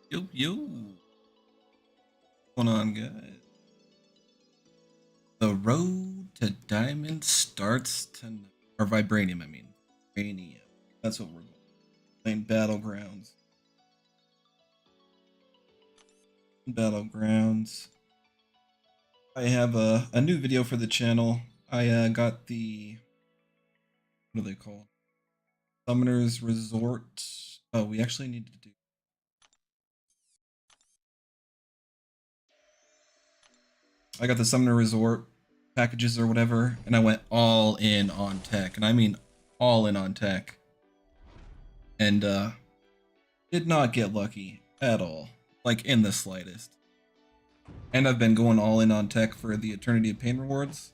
Yo, yo. What's going on, guys? The road to diamond starts tonight. Or Vibranium, I mean. Vibranium. That's what we're going. Playing Battlegrounds. Battlegrounds. I have a new video for the channel. I got the... What do they call? Summoner's Resort. Oh, we actually need to do... I got the Summoner Resort packages or whatever, and I went all in on tech. And I mean all in on tech. And did not get lucky at all, like in the slightest. And I've been going all in on tech for the Eternity of Pain rewards.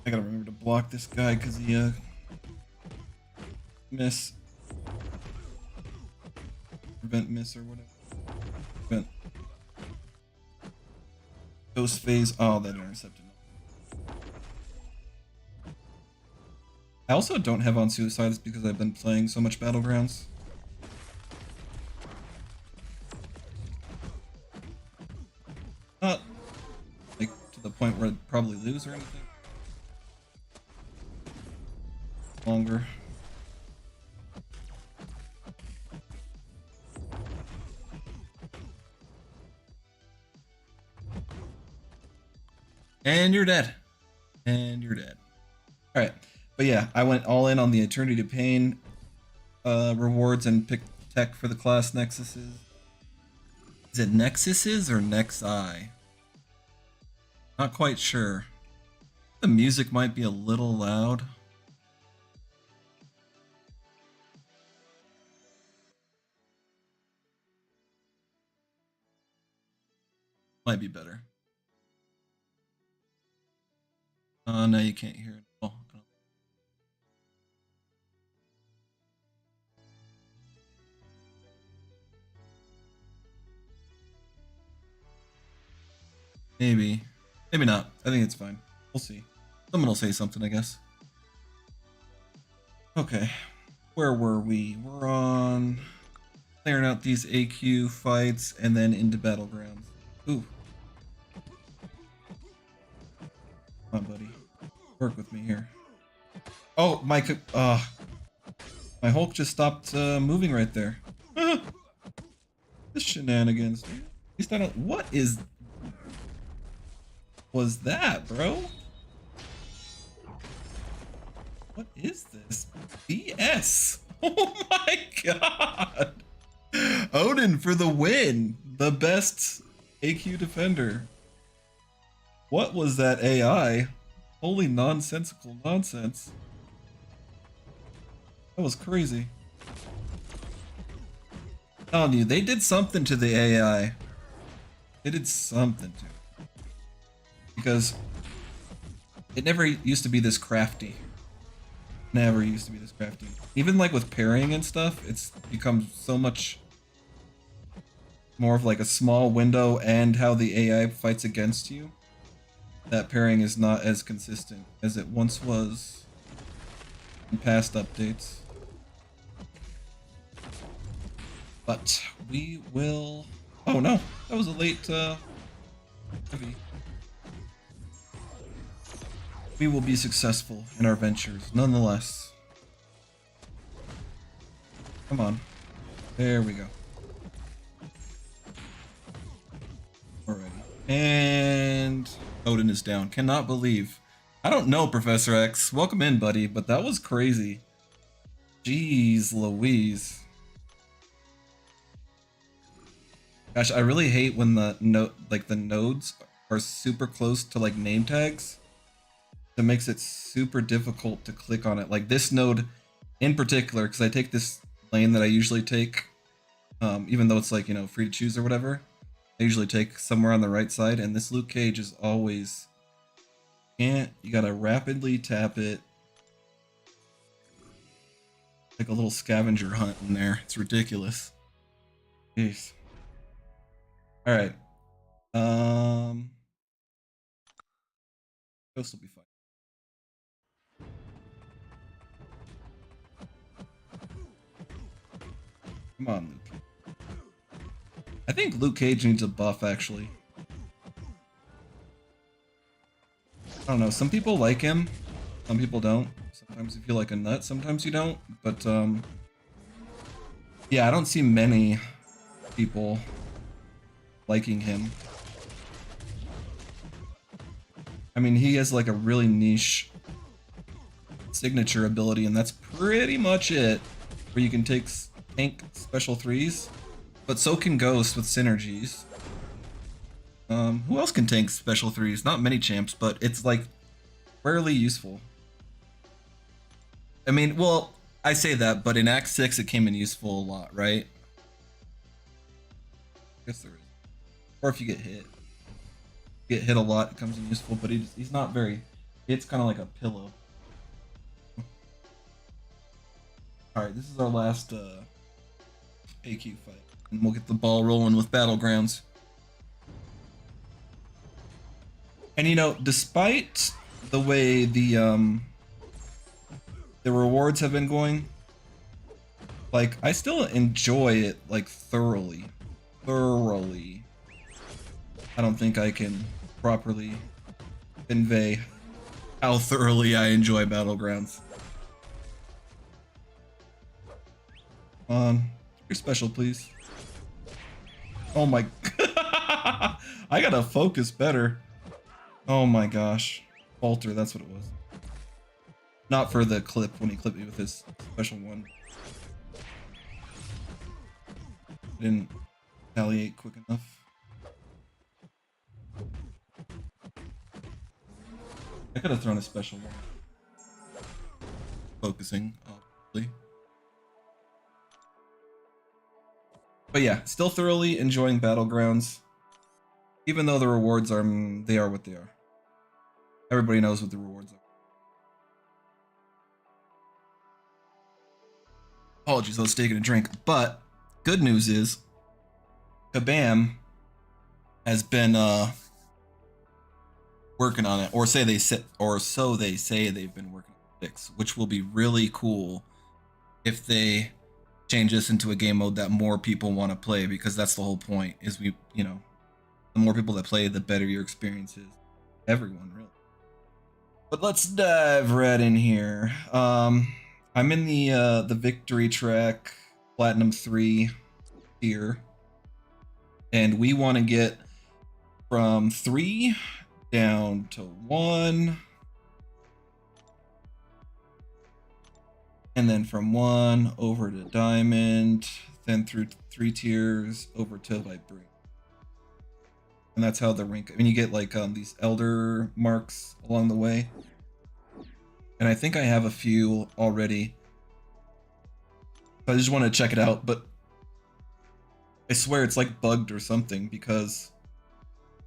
I gotta remember to block this guy because he miss, prevent miss or whatever. Prevent ghost phase. Oh, that intercepted. I also don't have on suicides because I've been playing so much Battlegrounds. Not like to the point where I'd probably lose or anything. Longer. And you're dead. And you're dead. Alright. But yeah, I went all in on the Eternity of Pain rewards and picked tech for the class Nexuses. Is it Nexuses or Nexi? Not quite sure. The music might be a little loud. Might be better. No, you can't hear it. Oh, maybe. Maybe not. I think it's fine. We'll see. Someone will say something, I guess. Okay. Where were we? We're on clearing out these AQ fights and then into Battlegrounds. Ooh. Come on, buddy. Work with me here. Oh, my Hulk just stopped moving right there. This shenanigans. At least I don't. What was that, bro? What is this? BS. Oh my god. Odin for the win. The best AQ defender. What was that AI? Holy nonsensical nonsense. That was crazy. I'm telling you, they did something to the AI. They did something to it. Because it never used to be this crafty. Never used to be this crafty. Even like with parrying and stuff, it's become so much more of like a small window and how the AI fights against you. That parrying is not as consistent as it once was in past updates. But we will... Oh no, that was a late heavy. We will be successful in our ventures, nonetheless. Come on. There we go. Alrighty. And Odin is down. Cannot believe. I don't know, Professor X. Welcome in, buddy, but that was crazy. Jeez Louise. Gosh, I really hate when the nodes are super close to like name tags. That makes it super difficult to click on it. Like this node in particular, because I take this lane that I usually take, even though it's like, you know, free to choose or whatever. I usually take somewhere on the right side, and this Luke Cage is always you gotta rapidly tap it. Like a little scavenger hunt in there. It's ridiculous. Jeez. Alright. Ghost will be fine. Come on, Luke. think Luke Cage needs a buff, actually. I don't know, some people like him, some people don't. Sometimes you feel like a nut, sometimes you don't. But, yeah, I don't see many people liking him. I mean, he has like a really niche signature ability, and that's pretty much it. Where you can tank special threes, but so can Ghost with synergies. Who else can tank special threes? Not many champs, but it's like rarely useful. I mean, well, I say that, but in Act 6 it came in useful a lot, right? I guess there is. Or if you get hit. Get hit a lot, it comes in useful, but he's not very... It's kind of like a pillow. Alright, this is our last AQ fight. And we'll get the ball rolling with Battlegrounds. And you know, despite the way the rewards have been going, like, I still enjoy it, like, thoroughly. Thoroughly. I don't think I can properly convey how thoroughly I enjoy Battlegrounds. Your special, please. Oh my... I gotta focus better. Oh my gosh. Falter, that's what it was. Not for the clip, when he clipped me with his special one. Didn't retaliate quick enough. I could have thrown a special one. Focusing, obviously. But yeah, still thoroughly enjoying Battlegrounds. Even though the rewards are, they are what they are. Everybody knows what the rewards are. Apologies, I was taking a drink. But good news is, Kabam has been working on it, or so they say they've been working on a fix, which will be really cool if they change this into a game mode that more people want to play, because that's the whole point. Is the more people that play, the better your experience is. Everyone, really. But let's dive right in here. I'm in the victory track Platinum 3 tier, and we want to get from 3 down to 1, and then from 1 over to Diamond, then through 3 tiers over to Vibranium. And that's how the rank. I mean, you get like these elder marks along the way, and I think I have a few already. I just want to check it out, but I swear it's like bugged or something, because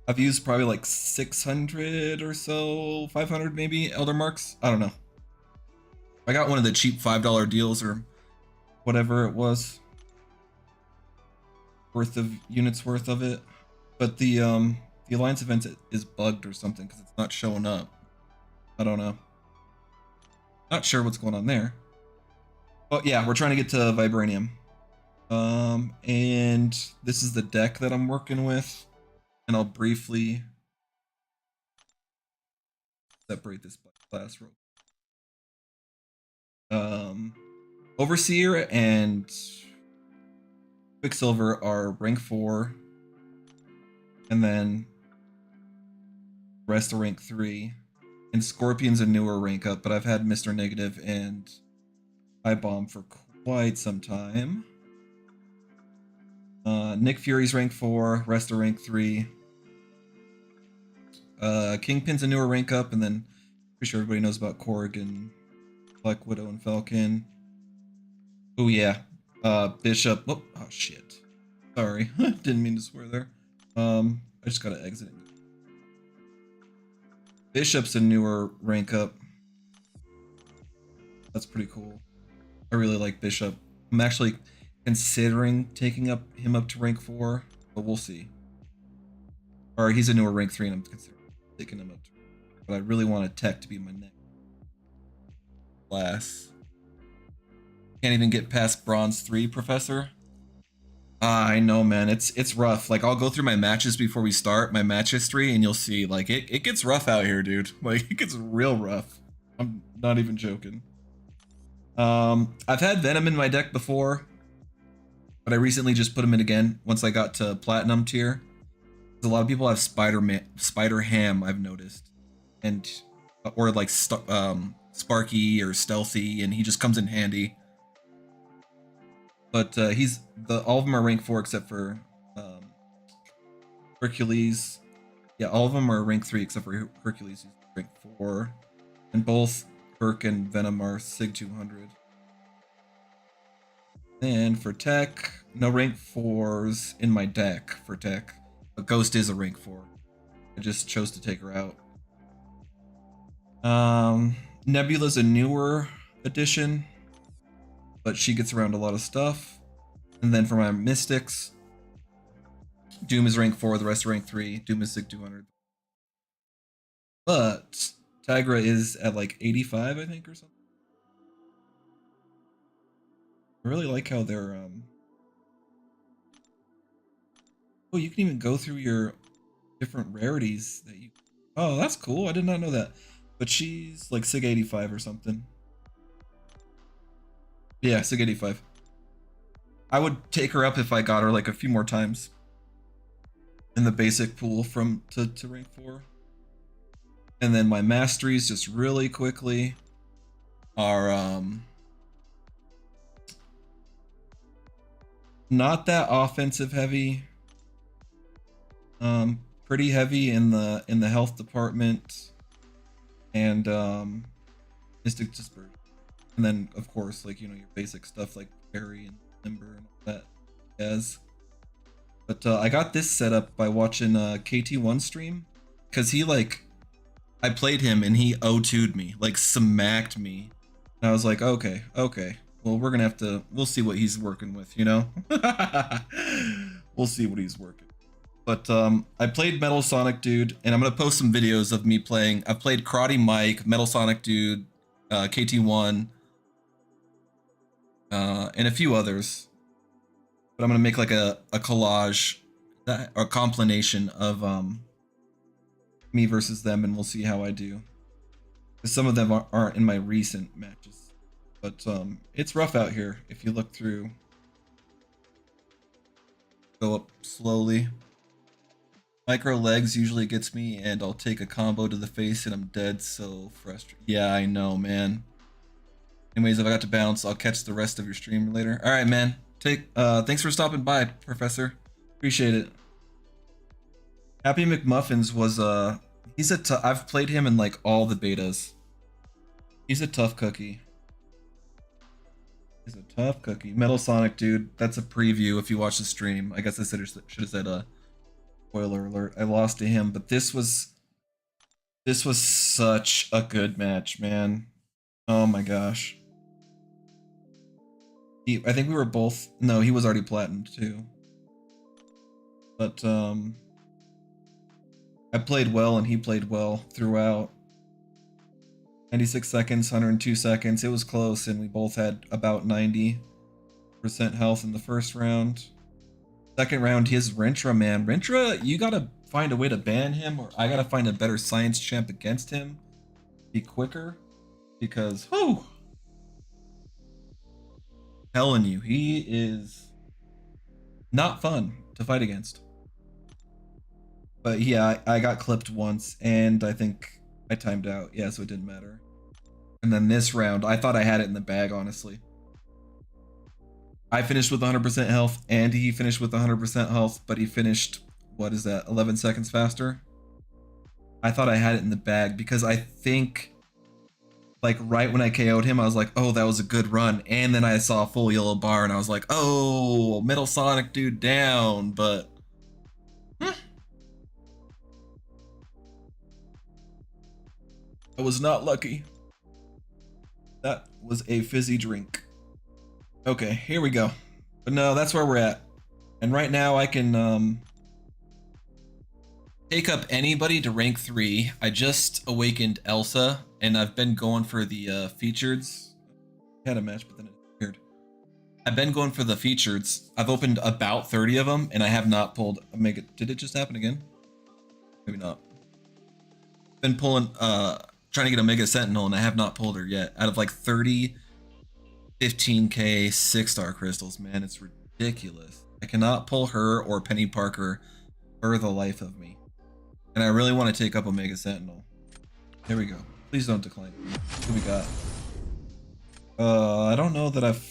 I've used probably like 600 or so, 500 maybe elder marks. I don't know. I got one of the cheap $5 deals or whatever it was, worth of units worth of it. But the Alliance event is bugged or something, because it's not showing up. I don't know. Not sure what's going on there. But yeah, we're trying to get to Vibranium. And this is the deck that I'm working with. And I'll briefly separate this by class real quick. Overseer and Quicksilver are rank 4. And then the rest are rank 3. And Scorpion's a newer rank up, but I've had Mr. Negative and I-Bomb for quite some time. Nick Fury's rank 4, rest are rank 3. Kingpin's a newer rank up, and then pretty sure everybody knows about Korg and Black Widow and Falcon. Oh yeah, Bishop. Oh shit. Sorry, didn't mean to swear there. I just gotta exit. Bishop's a newer rank up. That's pretty cool. I really like Bishop. I'm actually considering taking him up to rank 4, but we'll see. Or he's a newer rank 3, and I'm considering taking him up to. But I really want a tech to be my next class. Can't even get past bronze 3, Professor. I know, man. It's rough. Like I'll go through my matches before we start, my match history, and you'll see like it gets rough out here, dude. Like it gets real rough. I'm not even joking. I've had Venom in my deck before, but I recently just put him in again once I got to Platinum tier. A lot of people have Spider Ham, I've noticed, and or like Sparky or Stealthy, and he just comes in handy. But he's all of them are rank 4 except for Hercules. Yeah, all of them are rank 3 except for Hercules, who's rank 4, and both Herc and Venom are Sig 200. Then for tech, no rank 4s in my deck for tech, but Ghost is a rank 4. I just chose to take her out. Nebula's a newer addition, but she gets around a lot of stuff. And then for my Mystics, Doom is rank 4, the rest are rank 3. Doom is Sig 200. But Tigra is at like 85, I think, or something. I really like how they're oh, you can even go through your different rarities that you. Oh, that's cool. I did not know that. But she's like Sig 85 or something. Yeah, Sig 85. I would take her up if I got her like a few more times in the basic pool from to rank 4. And then my masteries just really quickly are not that offensive heavy. Pretty heavy in the health department and Mystic Dispersion. And then of course, like, you know, your basic stuff like Parry and Limber and all that jazz. But I got this set up by watching KT1 stream, because he like, I played him and he O2'd me, like smacked me. And I was like, okay, well, we're gonna have to, we'll see what he's working with, you know? We'll see what he's working. But I played Metal Sonic Dude, and I'm gonna post some videos of me playing. I've played Karate Mike, Metal Sonic Dude, KT1, and a few others. But I'm gonna make like a collage, or compilation of me versus them, and we'll see how I do. Because some of them aren't in my recent matches, but it's rough out here if you look through. Go up slowly. Micro legs usually gets me, and I'll take a combo to the face and I'm dead. So frustrated. Yeah, I know, man. Anyways, if I got to bounce, I'll catch the rest of your stream later. All right, man. Thanks for stopping by, Professor. Appreciate it. Happy McMuffins was I've played him in like all the betas. He's a tough cookie. He's a tough cookie. Metal Sonic Dude. That's a preview if you watch the stream. I guess I should have said spoiler alert. I lost to him, but this was such a good match, man. Oh my gosh. I think we were both. No, he was already platinumed too. But I played well and he played well throughout. 96 seconds, 102 seconds. It was close, and we both had about 90% health in the first round. Second round, his Rentra, man. Rentra, you gotta find a way to ban him, or I gotta find a better science champ against him. Be quicker, because whew, telling you, he is not fun to fight against. But yeah, I got clipped once, and I think I timed out. Yeah, so it didn't matter. And then this round, I thought I had it in the bag, honestly. I finished with 100% health, and he finished with 100% health, but he finished, what is that, 11 seconds faster? I thought I had it in the bag, because I think, like, right when I KO'd him, I was like, oh, that was a good run. And then I saw a full yellow bar, and I was like, oh, Metal Sonic Dude down, but... I was not lucky. That was a fizzy drink. Okay, here we go. But no, that's where we're at. And right now I can take up anybody to rank 3. I just awakened Elsa, and I've been going for the features. I had a match, but then it appeared. I've been going for the features. I've opened about 30 of them, and I have not pulled a mega. Did it just happen again? Maybe not. Been pulling, trying to get a Mega Sentinel, and I have not pulled her yet. Out of like 30, 15k 6-star crystals, man, it's ridiculous. I cannot pull her or Penny Parker for the life of me. And I really want to take up a Mega Sentinel. There we go. Please don't decline. What do we got? I don't know that I've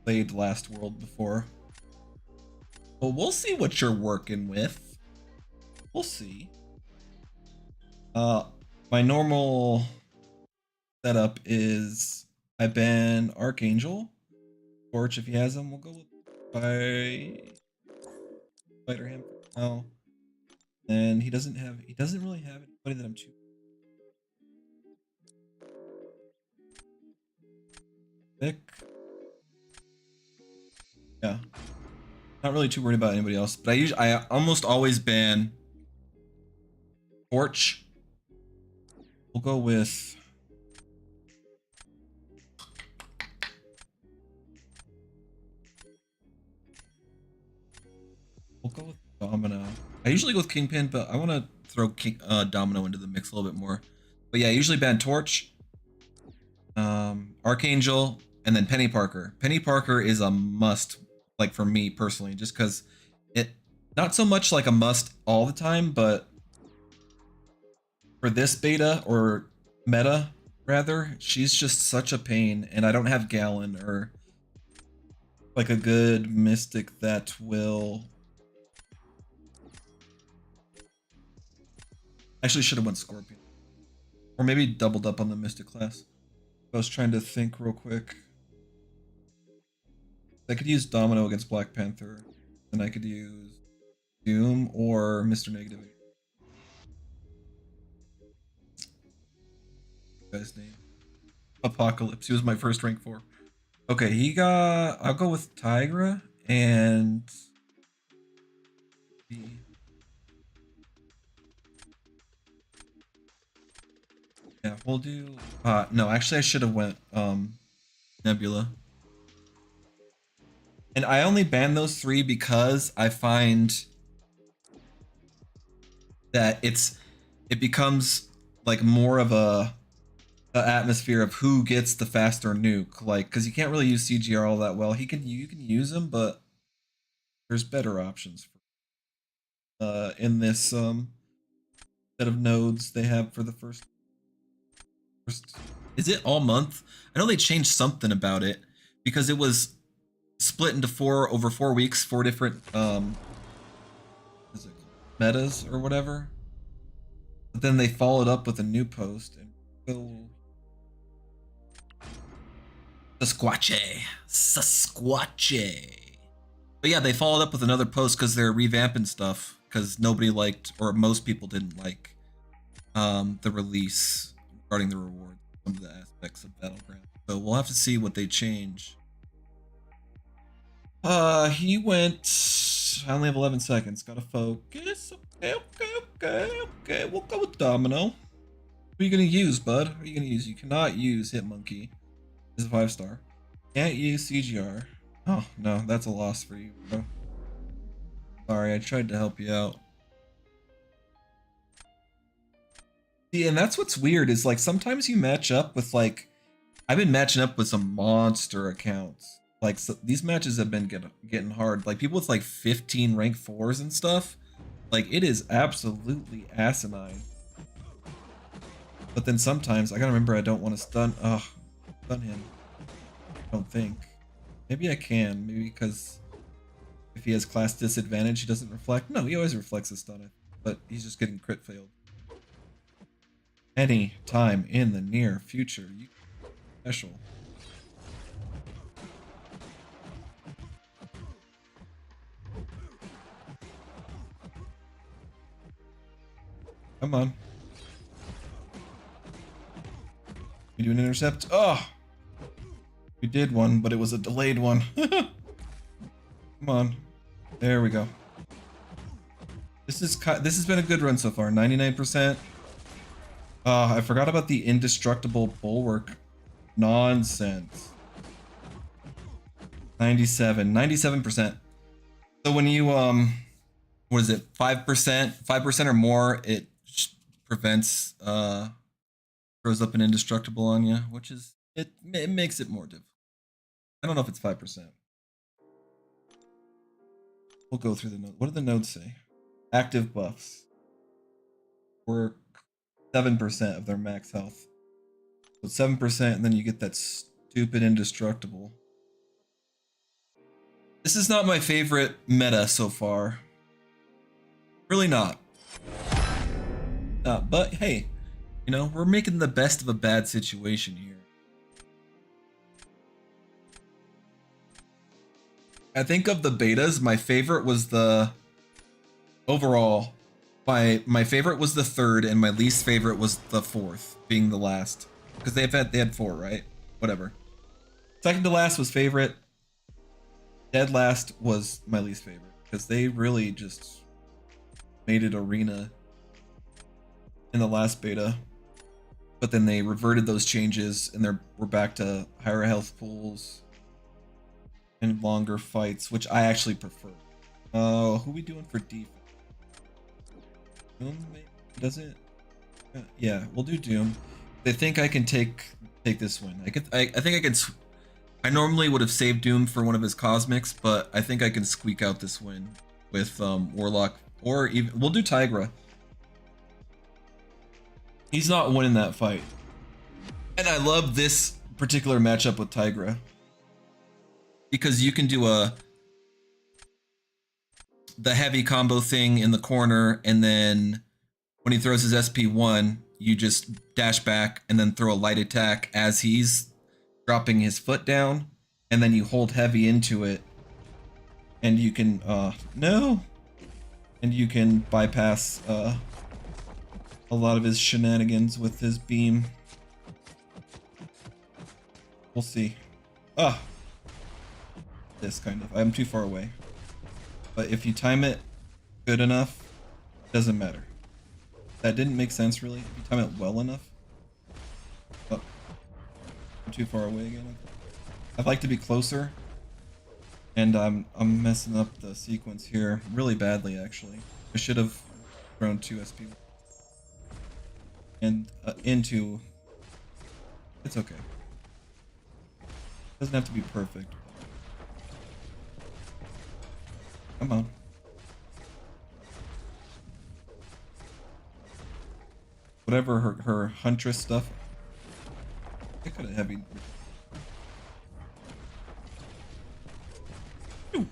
played Last World before. Well, we'll see what you're working with. We'll see. My normal setup is I ban Archangel. Torch if he has them. We'll go with Spider Ham for now. And he doesn't really have anybody that I'm too thick. Yeah. Not really too worried about anybody else, but I almost always ban Torch. We'll go with Domino. I usually go with Kingpin, but I want to throw Domino into the mix a little bit more. But yeah, I usually ban Torch, Archangel, and then Penny Parker. Penny Parker is a must, like for me personally, just because it not so much like a must all the time, but for this beta or meta rather, she's just such a pain, and I don't have Gallon or like a good mystic that will actually should have went Scorpion. Or maybe doubled up on the mystic class. I was trying to think real quick. I could use Domino against Black Panther, and I could use Doom or Mr. Negativity. Guy's name. Apocalypse. He was my first rank 4. Okay, I'll go with Tigra and yeah, we'll do no, actually I should have went Nebula. And I only banned those 3 because I find that it becomes like more of a atmosphere of who gets the faster nuke, like because you can't really use CGR all that well. You can use them, but there's better options for in this set of nodes they have for the first. Is it all month? I know they changed something about it because it was split into 4 over 4 weeks, 4 different is it metas or whatever. But then they followed up with a new post and go Sasquatch. But yeah, they followed up with another post because they're revamping stuff because nobody liked, or most people didn't like, the release regarding the reward, some of the aspects of Battlegrounds. So we'll have to see what they change. He went. I only have 11 seconds. Gotta focus. Okay. We'll go with Domino. What are you gonna use, bud? What are you gonna use? You cannot use Hitmonkey. Is a 5-star. Can't use CGR. Oh no, that's a loss for you, bro. Sorry, I tried to help you out. See, and that's what's weird is like sometimes you match up with like I've been matching up with some monster accounts. Like so, these matches have been getting hard. Like people with like 15 rank 4s and stuff. Like it is absolutely asinine. But then sometimes I gotta remember I don't want to stun him. I don't think. Maybe I can. Maybe because if he has class disadvantage, he doesn't reflect. No, he always reflects his stun. But he's just getting crit failed. Any time in the near future, you special. Come on. We do an intercept. Oh, we did one, but it was a delayed one. Come on. There we go. This has been a good run so far. 99%. I forgot about the indestructible bulwark nonsense. 97%. So when you what is it, 5% or more, it prevents throws up an indestructible on you, which is it makes it more difficult. I don't know if it's 5%. We'll go through the note. What do the notes say? Active buffs were 7% of their max health. So 7%, and then you get that stupid indestructible. This is not my favorite meta so far. Really not. But hey, you know, we're making the best of a bad situation here. I think of the betas, my favorite was the overall. My favorite was the third, and my least favorite was the fourth, being the last. Because they had four, right? Whatever. Second to last was favorite. Dead last was my least favorite. Because they really just made it arena in the last beta. But then they reverted those changes, and we're back to higher health pools and longer fights, which I actually prefer. Oh, who we doing for defense? Doom, maybe? Does it? Yeah, we'll do Doom. I think I can take this win. I think I can. I normally would have saved Doom for one of his cosmics, but I think I can squeak out this win with Warlock, or even we'll do Tigra. He's not winning that fight, and I love this particular matchup with Tigra because you can do the heavy combo thing in the corner, and then when he throws his SP1, you just dash back and then throw a light attack as he's dropping his foot down, and then you hold heavy into it, and you can no, and you can bypass a lot of his shenanigans with his beam. We'll see. This kind of. I'm too far away. But if you time it good enough, it doesn't matter. That didn't make sense really. If you time it well enough. Oh, I'm too far away again. I'd like to be closer. And I'm messing up the sequence here really badly actually. I should have thrown 2 SP. And into. It's okay. Doesn't have to be perfect. Come on. Whatever her huntress stuff. I could have heavy. Ooh.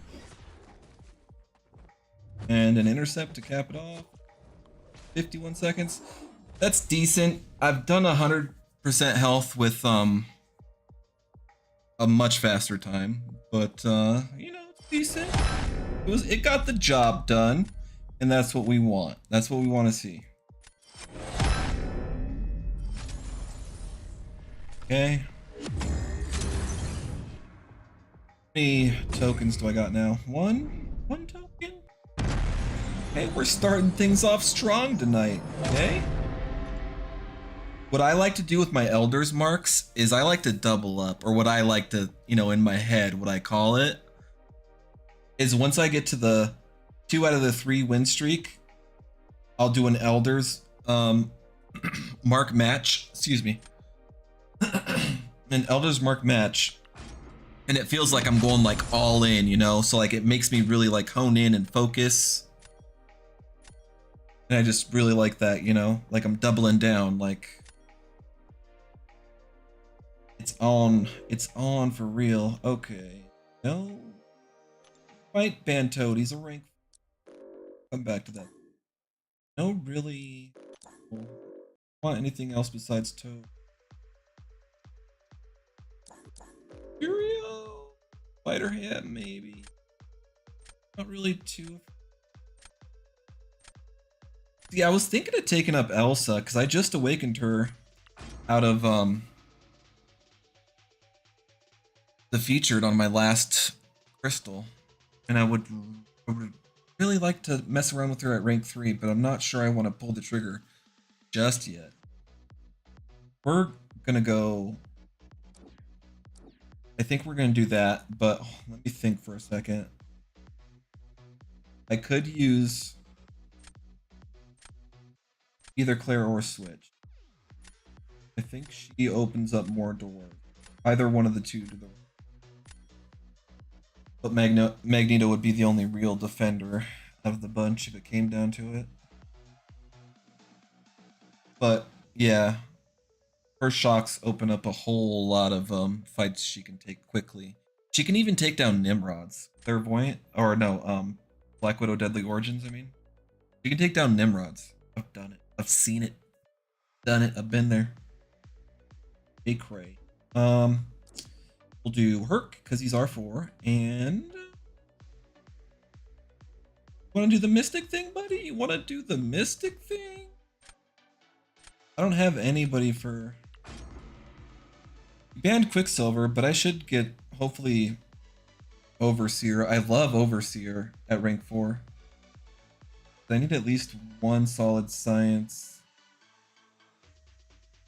And an intercept to cap it off. 51 seconds. That's decent. I've done 100% health with a much faster time, but you know, it's decent. It got the job done, and that's what we want. That's what we want to see. Okay. How many tokens do I got now? One token? Okay, we're starting things off strong tonight. Okay. What I like to do with my elders marks is I like to double up, or what I like to, you know, in my head, what I call it is once I get to the 2 out of the 3 win streak, I'll do an elders mark match. Excuse me. An elders mark match, and it feels like I'm going like all in, you know, so like it makes me really like hone in and focus, and I just really like that, you know, like I'm doubling down, like it's on for real. Okay, no fight ban Toad, he's a rank. Come back to that. No really want anything else besides Toad. Furio, Spider Hat, maybe. Not really too. Yeah, I was thinking of taking up Elsa because I just awakened her out of the featured on my last crystal, and I would really like to mess around with her at rank 3, but I'm not sure I want to pull the trigger just yet. We're gonna go I think we're gonna do that, but let me think for a second. I could use either Claire or Switch. I think she opens up more doors. Either one of the two to the. But Magneto would be the only real defender of the bunch if it came down to it. But yeah, her shocks open up a whole lot of fights she can take quickly. She can even take down Nimrods. Clairvoyant, or no, Black Widow Deadly Origins, I mean. She can take down Nimrods. I've done it. I've seen it. Done it. I've been there. Hey, Cray. We'll do Herc, because he's R4, and... Want to do the Mystic thing, buddy? You want to do the Mystic thing? I don't have anybody for... Banned Quicksilver, but I should get, hopefully, Overseer. I love Overseer at rank 4. I need at least one solid science.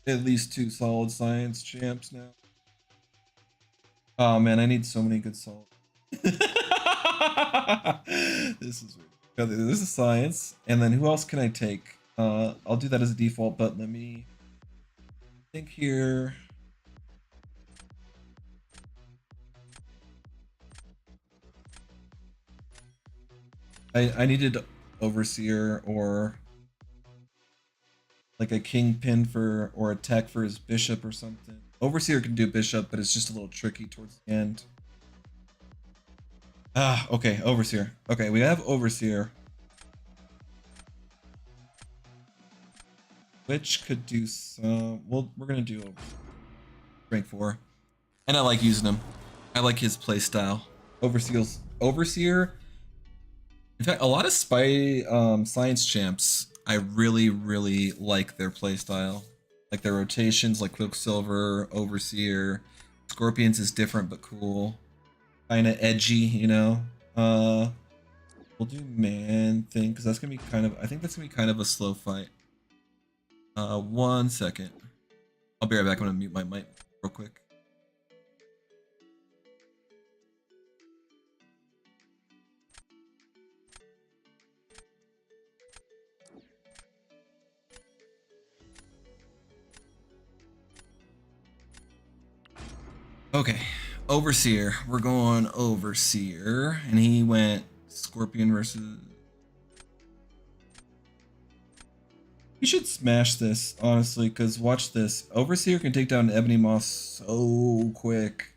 At least 2 solid science champs now. Oh man, I need so many good solid. This is weird. This is science, and then who else can I take? I'll do that as a default, but let me think here. I needed Overseer or like a Kingpin for, or a tech for his Bishop or something. Overseer can do Bishop, but it's just a little tricky towards the end. Ah, okay, Overseer. Okay, we have Overseer. Which could do some... Well, we're gonna do Overseer. Rank 4. And I like using him. I like his playstyle. Overseer... In fact, a lot of science champs, I really, really like their playstyle. Like their rotations, like Quicksilver, Overseer. Scorpions is different but cool. Kinda edgy, you know? We'll do Man Thing, because that's gonna be kind of... I think that's gonna be kind of a slow fight. 1 second. I'll be right back. I'm gonna mute my mic real quick. Okay, Overseer. We're going Overseer, and he went Scorpion versus... We should smash this, honestly, because watch this. Overseer can take down Ebony Moss so quick.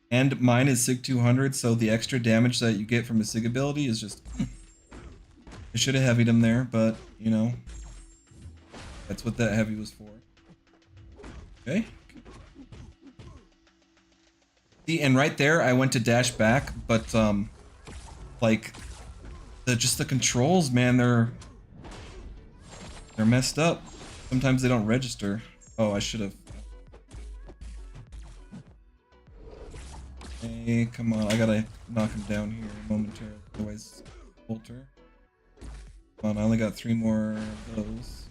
And mine is Sig 200, so the extra damage that you get from a Sig ability is just... I should have heavied him there, but, you know. That's what that heavy was for. Okay. See, and right there, I went to dash back, but, like, just the controls, man, they're messed up. Sometimes they don't register. Oh, I should have. Hey, come on, I gotta knock him down here momentarily, otherwise, Bolter. Come on, I only got 3 more of those.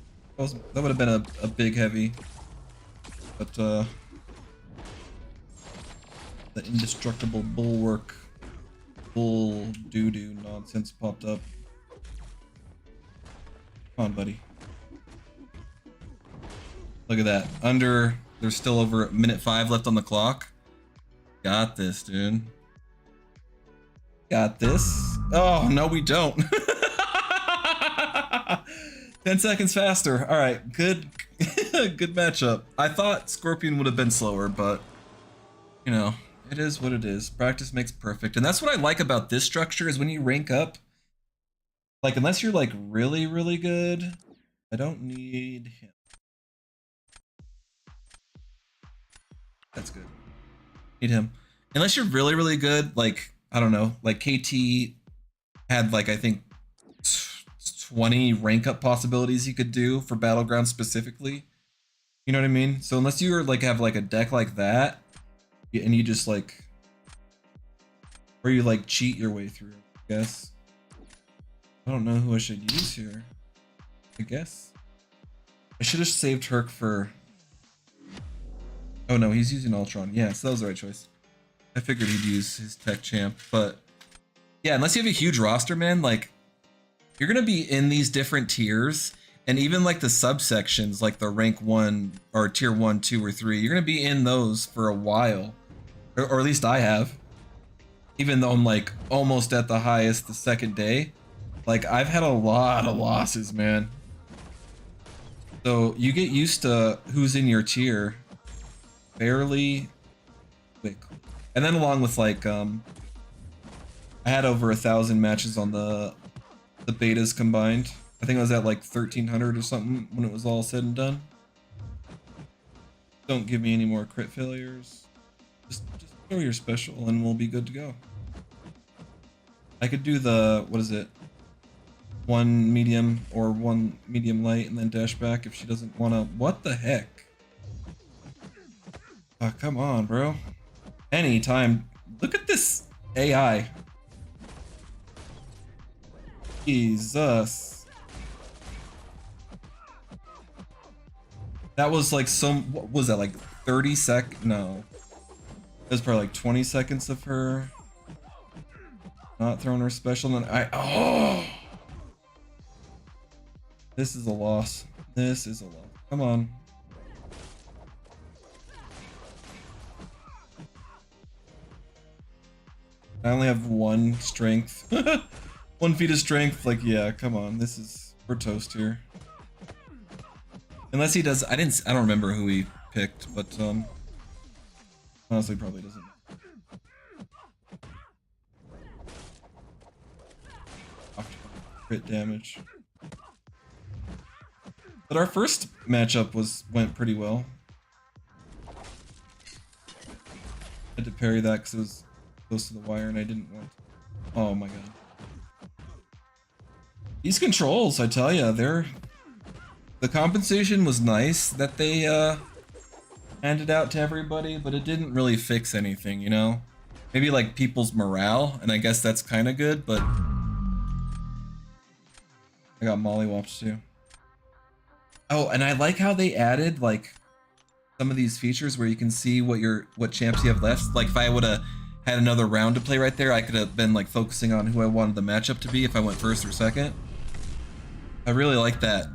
That would have been a big heavy. But, the indestructible bulwark, bull doo-doo nonsense popped up. Come on, buddy. Look at that. There's still over minute 5 left on the clock. Got this, dude. Got this. Oh, no, we don't. 10 seconds faster. All right, good, good matchup. I thought Scorpion would have been slower, but you know, it is what it is. Practice makes perfect, and that's what I like about this structure is when you rank up. Like, unless you're like really, really good, I don't need him. That's good. Need him. Unless you're really, really good, like, I don't know, like KT had like, I think 20 rank up possibilities you could do for Battlegrounds specifically. You know what I mean? So unless you like have like a deck like that, and you just like, or you like cheat your way through, I guess. I don't know who I should use here. I guess I should have saved Herc for Oh no, he's using Ultron. Yeah, so that was the right choice. I figured he'd use his tech champ, but yeah, unless you have a huge roster, man, like you're gonna be in these different tiers, and even like the subsections, like the rank 1 or tier 1, 2, or 3, you're gonna be in those for a while, or at least I have. Even though I'm like almost at the highest the second day, like I've had a lot of losses, man. So you get used to who's in your tier fairly quickly. And then along with like I had over 1,000 matches on the betas combined. I think I was at like 1,300 or something when it was all said and done. Don't give me any more crit failures. Just throw your special and we'll be good to go. I could do the, what is it? 1 medium or 1 medium light and then dash back if she doesn't want to. What the heck? Oh, come on, bro. Anytime. Look at this AI. Jesus. That was like some, what was that, like 30 sec? No. It was probably like 20 seconds of her not throwing her special. And then oh! This is a loss. This is a loss. Come on. I only have 1 strength. 1 feet of strength. Like, yeah, come on. This is, we're toast here. Unless he does, I don't remember who he picked, but honestly probably doesn't. Crit damage. But our first matchup went pretty well. I had to parry that because it was close to the wire and I didn't want to. Oh my god. These controls, I tell ya, the compensation was nice that they handed out to everybody, but it didn't really fix anything, you know? Maybe like people's morale, and I guess that's kind of good, but I got mollywopped too. Oh, and I like how they added like some of these features where you can see what champs you have left. Like if I would have had another round to play right there, I could have been like focusing on who I wanted the matchup to be if I went first or second. I really like that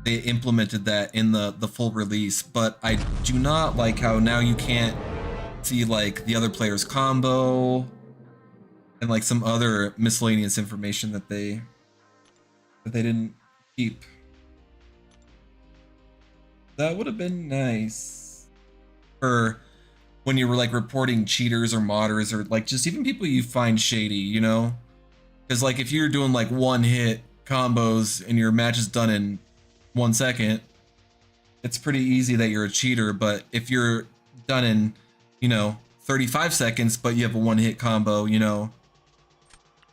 they implemented that in the full release, but I do not like how now you can't see like the other player's combo and like some other miscellaneous information that they didn't keep. That would have been nice for when you were like reporting cheaters or modders or like just even people you find shady, you know? Because like if you're doing like 1-hit combos and your match is done in 1 second, it's pretty easy that you're a cheater. But if you're done in, you know, 35 seconds, but you have a 1-hit combo, you know,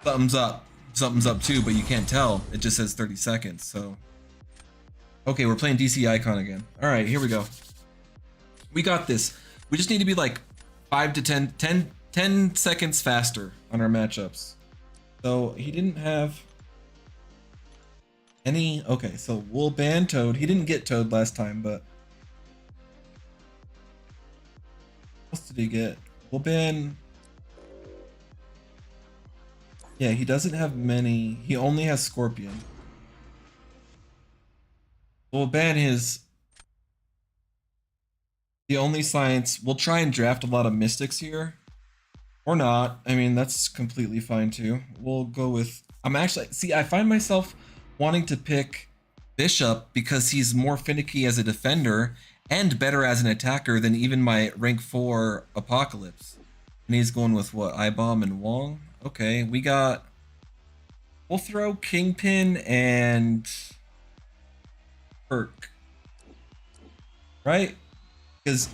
something's up. Something's up too, but you can't tell. It just says 30 seconds, so. Okay, we're playing DC Icon again. All right, here we go. We got this. We just need to be like 5 to 10 seconds faster on our matchups. So he didn't have any. Okay, so we'll ban Toad. He didn't get Toad last time, but what else did he get? We'll ban. Yeah, he doesn't have many. He only has Scorpion. We'll ban his. The only science. We'll try and draft a lot of Mystics here. Or not. I mean, that's completely fine too. We'll go with. I'm actually. See, I find myself wanting to pick Bishop because he's more finicky as a defender and better as an attacker than even my rank 4 Apocalypse. And he's going with what? iBomb and Wong? Okay, we got. We'll throw Kingpin and Perk. Right? Because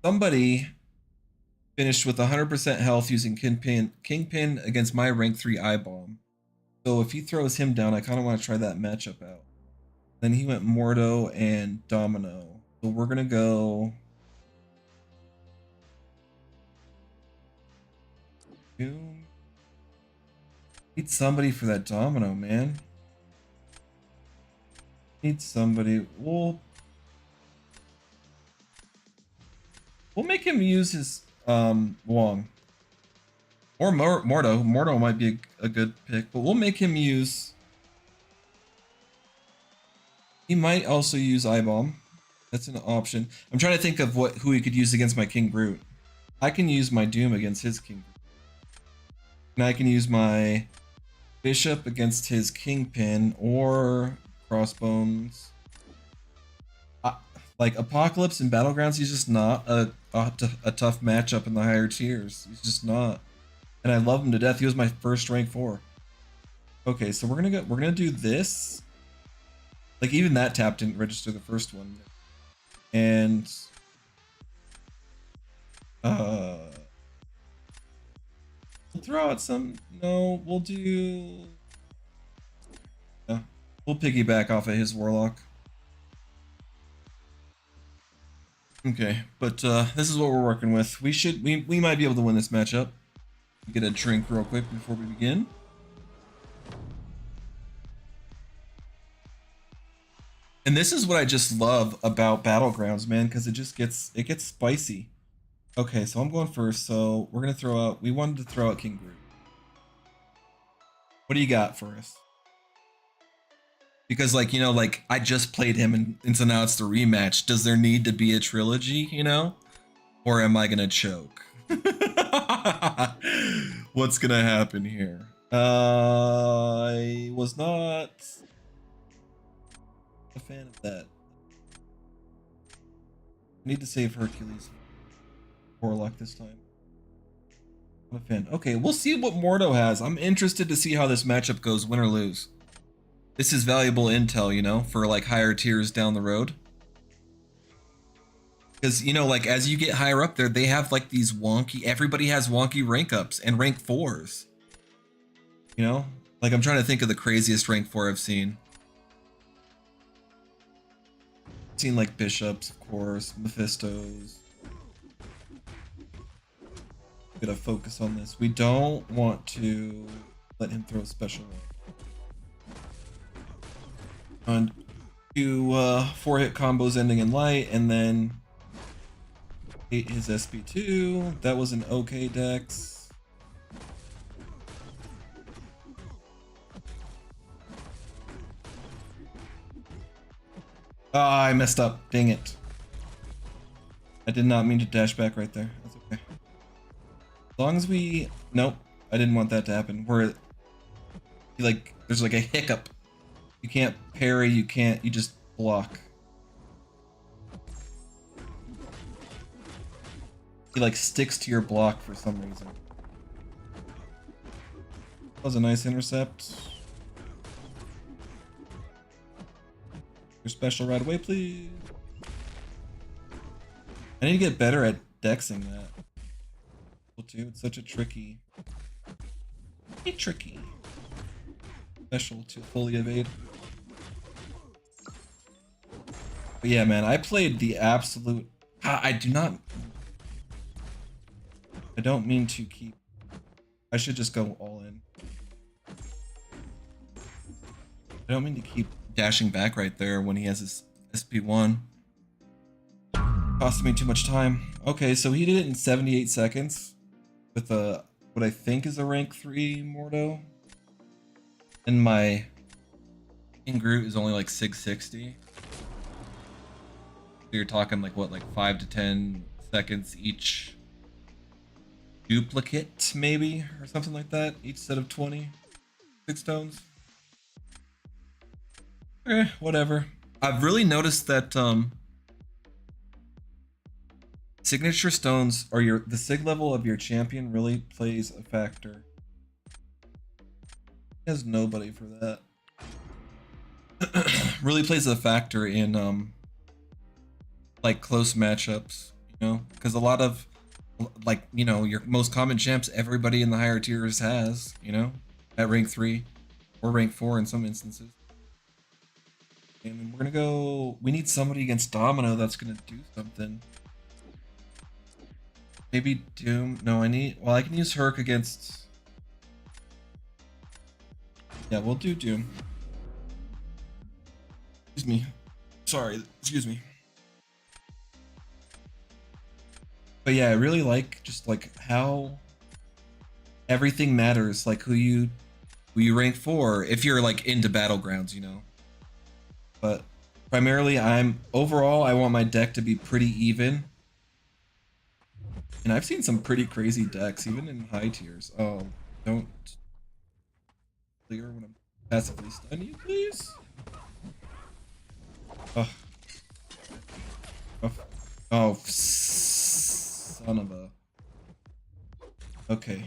somebody finished with 100% health using Kingpin against my rank 3 iBomb. So if he throws him down, I kind of want to try that matchup out. Then he went Mordo and Domino. So we're going to go. Doom. Need somebody for that Domino, man. Need somebody. We'll We'll make him use his Wong. Or Mordo. Mordo might be a good pick, but we'll make him use... He might also use Eye-Bomb. That's an option. I'm trying to think of who he could use against my King Brute. I can use my Doom against his King Brute. And I can use my Bishop against his Kingpin or Crossbones. Like Apocalypse and Battlegrounds, he's just not a tough matchup in the higher tiers. He's just not. And I love him to death. He was my first rank 4. Okay, so we're gonna do this. Like even that tap didn't register the first one. And we'll throw out some. No, we'll do. Yeah, we'll piggyback off of his Warlock. Okay, but this is what we're working with. We might be able to win this matchup. Get a drink real quick before we begin. And this is what I just love about Battlegrounds, man, because it gets spicy. Okay, so I'm going first. So we're gonna throw out. We wanted to throw out King Brute. What do you got for us? Because like, you know, like I just played him and so now it's the rematch. Does there need to be a trilogy, you know? Or am I gonna choke? What's gonna happen here? I was not a fan of that. I need to save Hercules Warlock this time. I'm a fan. Okay, we'll see what Mordo has. I'm interested to see how this matchup goes, win or lose. This is valuable intel, you know, for like higher tiers down the road. Because, you know, like as you get higher up there, they have like these wonky, everybody has wonky rank ups and rank 4s. You know, like I'm trying to think of the craziest rank 4 I've seen. I've seen like Bishops, of course, Mephistos. Gotta focus on this. We don't want to let him throw a special one. And do 4-hit combos ending in light, and then hit his SP2. That was an okay dex. Ah, I messed up. Dang it. I did not mean to dash back right there. That's okay. As long as we... Nope. I didn't want that to happen. Where... Like, there's like a hiccup. You can't parry, you just block. He like sticks to your block for some reason. That was a nice intercept. Your special right away, please. I need to get better at dexing that. It's such a tricky. Tricky. Special to fully evade. But yeah, man, I played the absolute... I don't mean to keep... I should just go all in. I don't mean to keep dashing back right there when he has his SP1. Costing me too much time. Okay, so he did it in 78 seconds. With a... what I think is a rank 3 Mordo. And my King Groot is only like 660. So you're talking like what, like 5 to 10 seconds each duplicate maybe, or something like that. Each set of 20 6 stones. Okay, whatever. I've really noticed that signature stones or the sig level of your champion really plays a factor. Has nobody for that. Really plays a factor in like close matchups, you know, because a lot of like, you know, your most common champs everybody in the higher tiers has, you know, at rank 3 or rank 4 in some instances. And we're gonna go, we need somebody against Domino that's gonna do something. Maybe Doom. No, well, I can use Herc against... Yeah, we'll do Doom. Excuse me. Sorry, excuse me. But yeah, I really like just like how everything matters, like who you rank for if you're like into Battlegrounds, you know. But primarily I'm overall I want my deck to be pretty even. And I've seen some pretty crazy decks, even in high tiers. Oh, don't clear when I'm passively stun you, please. Oh, oh, oh, son of a. Okay,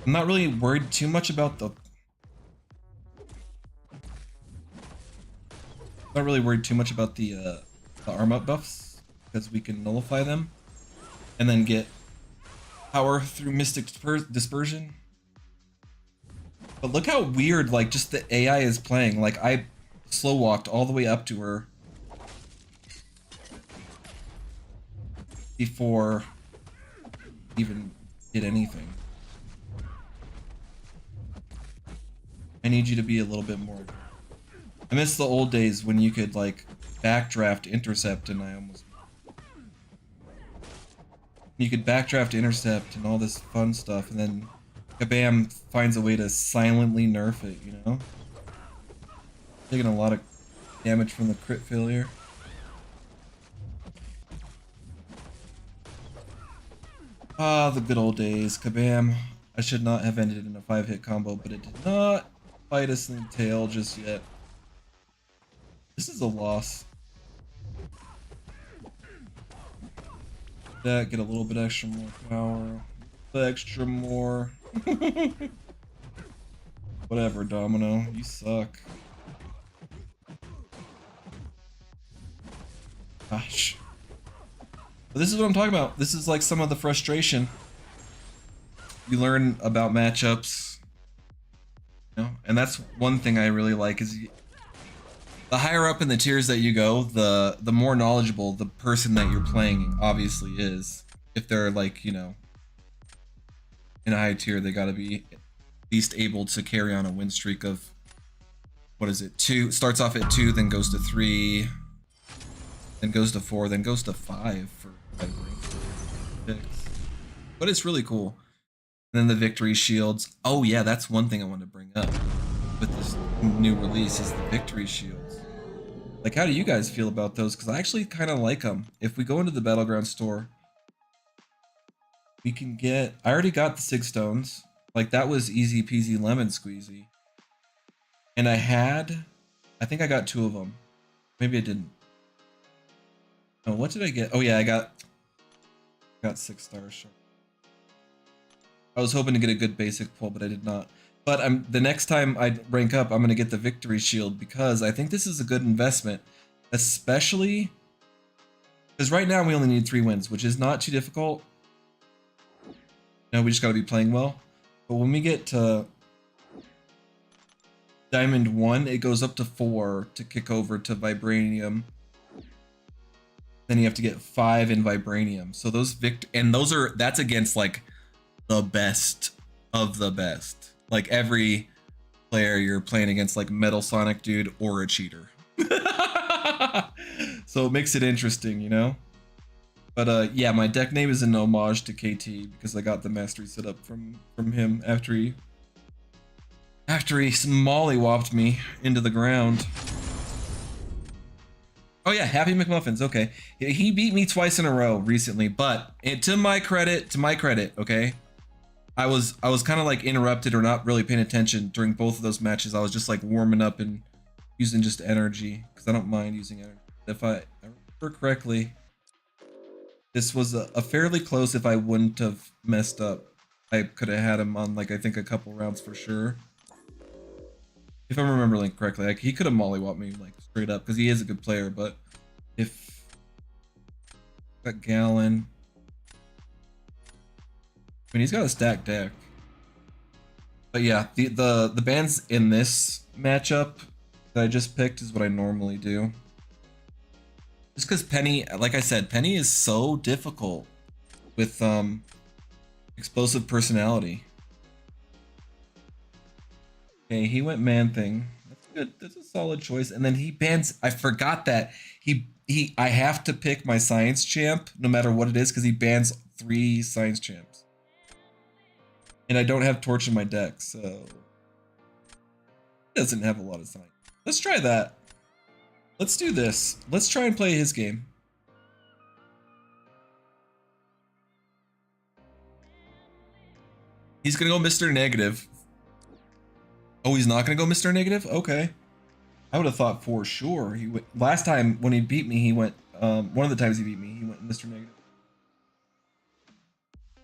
I'm not really worried too much about the. Not really worried too much about the arm up buffs because we can nullify them, and then get power through Mystic Dispersion. But look how weird, like, just the AI is playing. Like, I slow walked all the way up to her before even did anything. I need you to be a little bit more. I miss the old days when you could, like, backdraft intercept, and I almost. You could backdraft intercept and all this fun stuff, and then Kabam finds a way to silently nerf it, you know? Taking a lot of damage from the crit failure. Ah, the good old days. Kabam. I should not have ended in a 5-hit combo, but it did not bite us in the tail just yet. This is a loss. That get a little bit extra more power. Extra more. Whatever, Domino. You suck. Gosh. But this is what I'm talking about. This is like some of the frustration. You learn about matchups. You know? And that's one thing I really like is the higher up in the tiers that you go, the more knowledgeable the person that you're playing obviously is. If they're like, you know, in a high tier, they gotta be at least able to carry on a win streak of, what is it, 2, starts off at 2, then goes to 3, then goes to 4, then goes to 5 for 6. But it's really cool. And then the victory shields. Oh yeah, that's one thing I wanted to bring up with this new release is the victory shields. Like, how do you guys feel about those? Because I actually kind of like them. If we go into the Battleground store, we can get... I already got the 6 stones. Like, that was easy peasy lemon squeezy. And I think I got 2 of them. Maybe I didn't. Oh, what did I get? Oh yeah, I got 6 stars. Sure. I was hoping to get a good basic pull, but I did not. But the next time I rank up, I'm going to get the victory shield because I think this is a good investment, especially because right now we only need 3 wins, which is not too difficult. No, we just got to be playing well. But when we get to Diamond 1, it goes up to 4 to kick over to Vibranium. Then you have to get 5 in Vibranium. So those that's against like the best of the best. Like every player you're playing against, like Metal Sonic dude or a cheater. So it makes it interesting, you know? But yeah, my deck name is an homage to KT because I got the mastery set up from him after he mollywopped me into the ground. Oh yeah, Happy McMuffins. Okay, he beat me twice in a row recently, but to my credit, okay, I was kind of like interrupted or not really paying attention during both of those matches. I was just like warming up and using just energy because I don't mind using energy. If I remember correctly, this was a fairly close. If I wouldn't have messed up, I could have had him on like I think a couple rounds for sure. If I'm remembering correctly, like he could have mollywopped me like straight up because he is a good player. But if that Gallon. I mean, he's got a stacked deck. But yeah, the bans in this matchup that I just picked is what I normally do. Just because Penny, like I said, Penny is so difficult with explosive personality. Okay, he went Man-Thing. That's good. That's a solid choice. And then he bans. I forgot that I have to pick my Science Champ no matter what it is because he bans 3 science champs. And I don't have torch in my deck, so it doesn't have a lot of science. Let's try that. Let's do this. Let's try and play his game. He's gonna go Mr. Negative. Oh, he's not gonna go Mr. Negative? Okay. I would have thought for sure he went. Last time when he beat me, he went. One of the times he beat me, he went Mr. Negative.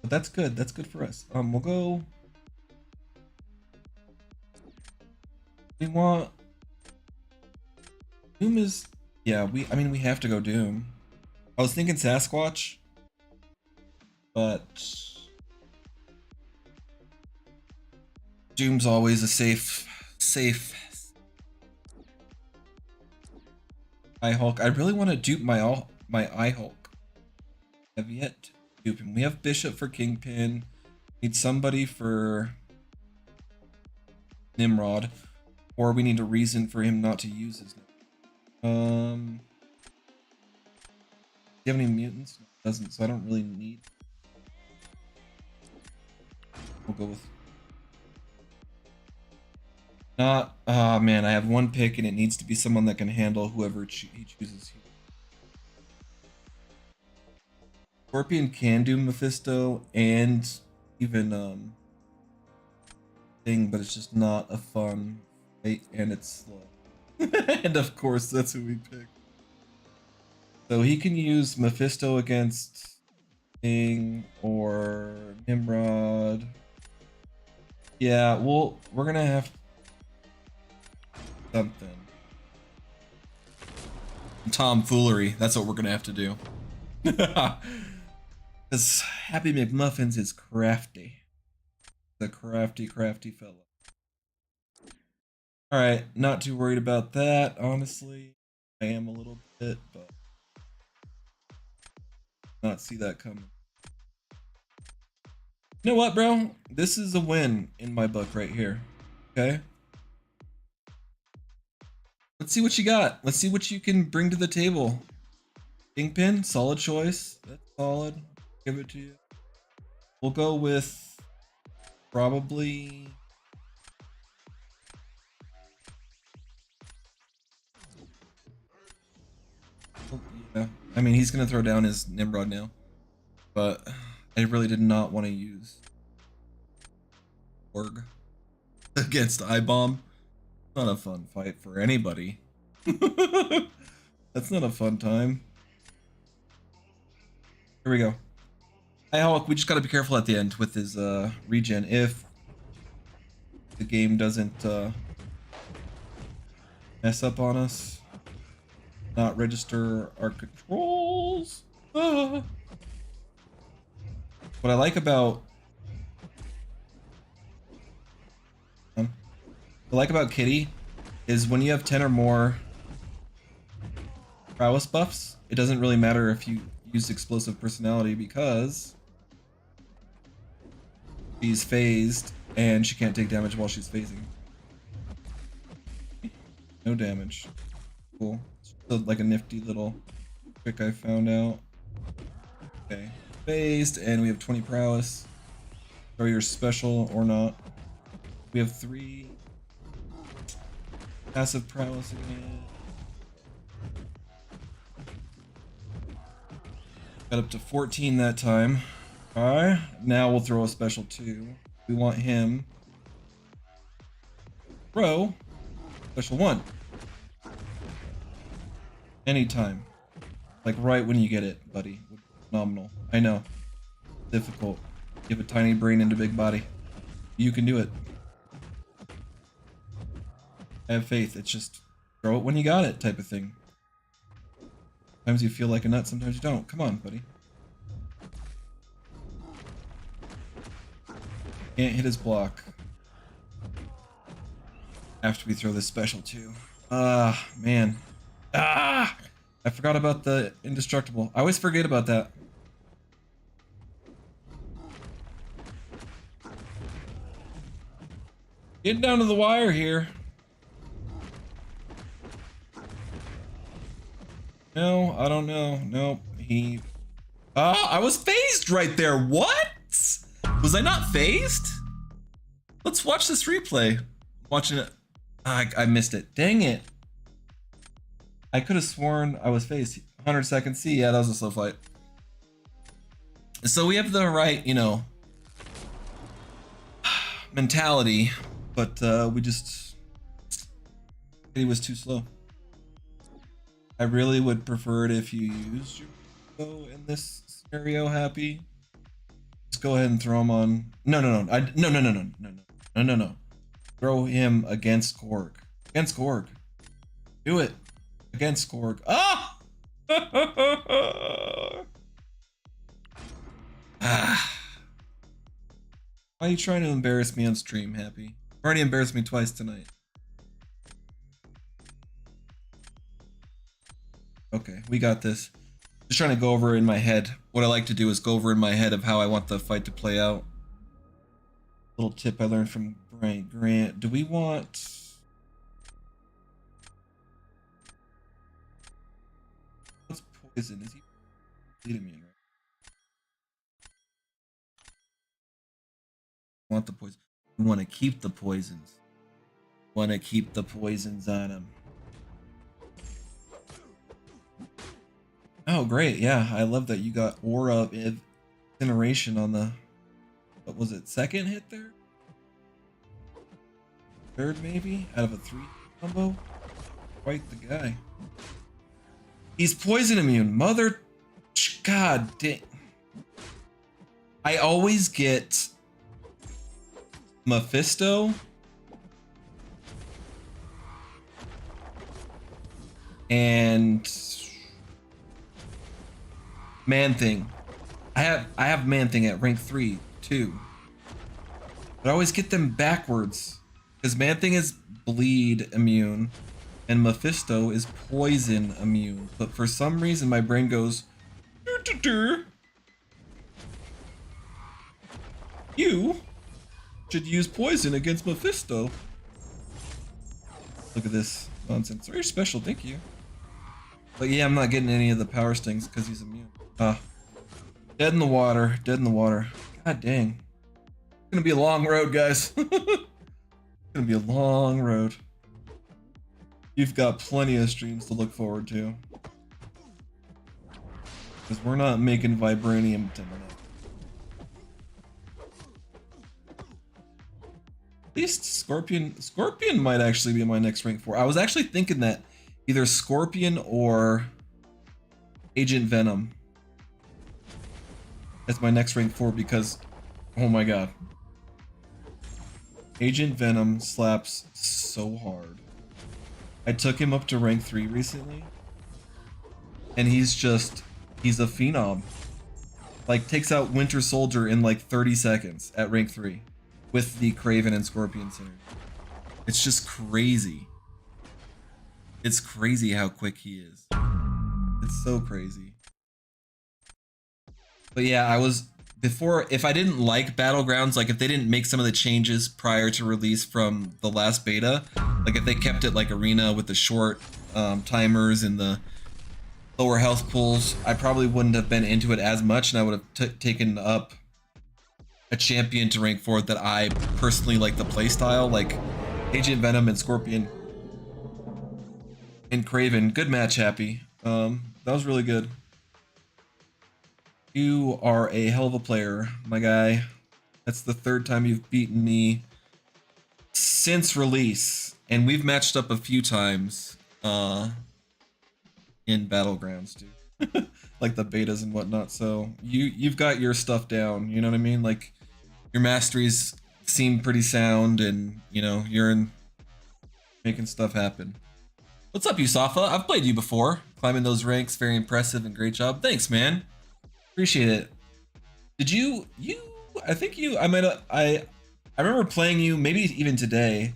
But that's good. That's good for us. We'll go. We want. Doom is. Yeah, I mean, we have to go Doom. I was thinking Sasquatch, but Doom's always a safe. I Hulk. I really want to dupe my I Hulk. Have yet to dupe him. We have Bishop for Kingpin. Need somebody for Nimrod, or we need a reason for him not to use his name. Do you have any mutants? No, it doesn't, so I don't really need. We'll go with. Not. Ah, man, I have one pick and it needs to be someone that can handle whoever he chooses. Scorpion can do Mephisto and even thing, but it's just not a fun fight and it's slow. And of course, that's who we picked. So he can use Mephisto against Thing or Nimrod. Yeah, well, we're gonna have something. Tomfoolery. That's what we're gonna have to do. Because Happy McMuffins is crafty. The crafty fella. Alright, not too worried about that, honestly. I am a little bit, but not see that coming. You know what, bro? This is a win in my book right here. Okay? Let's see what you got. Let's see what you can bring to the table. Kingpin, solid choice. That's solid. Give it to you. We'll go with probably. Yeah, I mean, he's gonna throw down his Nimrod now, but I really did not want to use Org against I-Bomb. Not a fun fight for anybody. That's not a fun time. Here we go. Hi Hulk, we just gotta be careful at the end with his regen if the game doesn't mess up on us. Not register our controls. What I like about Kitty is when you have 10 or more prowess buffs, it doesn't really matter if you use explosive personality because she's phased and she can't take damage while she's phasing. No damage. Cool. Like a nifty little trick I found out. Okay. Phased, and we have 20 prowess. Throw your special or not. We have 3 passive prowess again. Got up to 14 that time. Alright, now we'll throw a special 2. We want him. Throw special 1. Anytime. Like right when you get it, buddy. Phenomenal. I know. Difficult. You have a tiny brain and a big body. You can do it. I have faith. It's just throw it when you got it type of thing. Sometimes you feel like a nut, sometimes you don't. Come on, buddy. Can't hit his block. After we throw this special too. Ah, man. Ah! I forgot about the indestructible. I always forget about that. Getting down to the wire here. No, I don't know. Nope. I was phased right there. What? Was I not phased? Let's watch this replay. Watching it. I missed it. Dang it. I could have sworn I was phased. 100 seconds. See, yeah, that was a slow fight. So we have the right, you know, mentality, but we just, it was too slow. I really would prefer it if you used your bow in this scenario, Happy. Just go ahead and throw him on. No. Throw him against Korg. Against Korg. Do it. Against Korg. Ah! Why are you trying to embarrass me on stream, Happy? You already embarrassed me twice tonight. Okay, we got this. Just trying to go over in my head. What I like to do is go over in my head of how I want the fight to play out. Little tip I learned from Grant. Do we want... What's poison? Is he bleed immune, right? I want the poison. We want to keep the poisons. Want to keep the poisons on him. Oh, great. Yeah, I love that you got Aura of Incineration on the... What was it? Second hit there? Third, maybe? Out of a 3 combo? Quite the guy. He's poison immune. Mother... God damn. I always get... Mephisto... and... Man-Thing. I have Man-Thing at rank 3 too. But I always get them backwards. Because Man-Thing is bleed immune and Mephisto is poison immune. But for some reason my brain goes you should use poison against Mephisto. Look at this nonsense. Very special, thank you. But yeah, I'm not getting any of the power stings because he's immune. Dead in the water. Dead in the water. God dang. It's gonna be a long road, guys. It's gonna be a long road. You've got plenty of streams to look forward to. Because we're not making Vibranium tonight. At least Scorpion might actually be my next rank 4. I was actually thinking that either Scorpion or Agent Venom. That's my next rank 4 because, oh my god. Agent Venom slaps so hard. I took him up to rank 3 recently. And he's a phenom. Like, takes out Winter Soldier in like 30 seconds at rank 3. With the Kraven and Scorpion synergy. It's just crazy. It's crazy how quick he is. It's so crazy. But yeah, I was before, if I didn't like Battlegrounds, like if they didn't make some of the changes prior to release from the last beta, like if they kept it like Arena with the short timers and the lower health pools, I probably wouldn't have been into it as much, and I would have taken up a champion to rank 4 that I personally like the playstyle, like Agent Venom and Scorpion and Kraven. Good match, Happy. That was really good. You are a hell of a player, my guy. That's the 3rd time you've beaten me since release, and we've matched up a few times in Battlegrounds too. Like the betas and whatnot. So you've got your stuff down, you know what I mean? Like your masteries seem pretty sound, and you know, you're in making stuff happen. What's up, Yusafa? I've played you before. Climbing those ranks, very impressive and great job. Thanks, man. Appreciate it. Did you I think you I remember playing you maybe even today.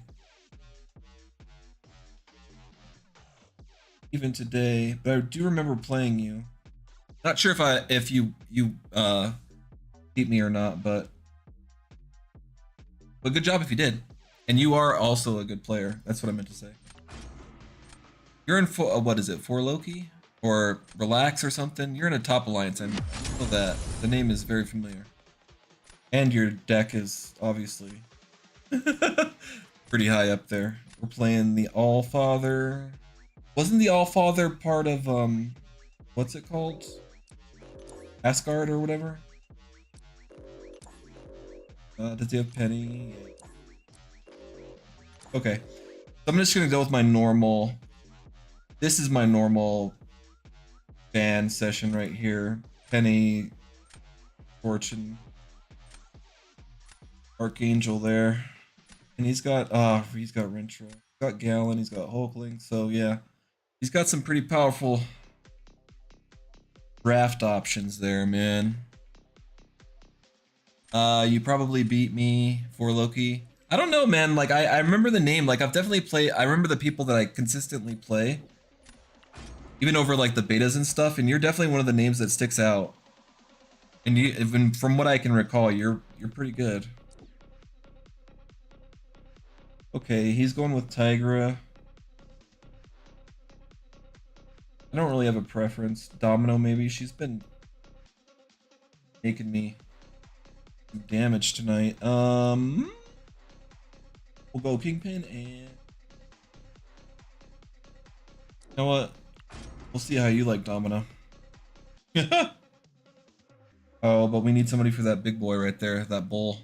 But I do remember playing you. Not sure if you beat me or not, but good job if you did. And you are also a good player. That's what I meant to say. You're in what is it? 4 Loki? or Relax or something. You're in a top alliance. I know that. The name is very familiar. And your deck is obviously pretty high up there. We're playing the Allfather. Wasn't the Allfather part of what's it called? Asgard or whatever? Does he have Penny? Okay. So I'm just gonna go with my normal. This is my normal ban session right here. Penny, Fortune, Archangel there. And he's got Rintra. He's got Gallon, he's got Hulkling, so yeah. He's got some pretty powerful draft options there, man. You probably beat me for Loki. I don't know, man. Like I remember the name. Like I've definitely played. I remember the people that I consistently play, even over like the betas and stuff. And you're definitely one of the names that sticks out. And you, even from what I can recall, you're pretty good. Okay, he's going with Tigra. I don't really have a preference. Domino, maybe. She's been making me some damage tonight. We'll go Kingpin and... You know what? We'll see how you like Domino. Oh, but we need somebody for that big boy right there, that bull.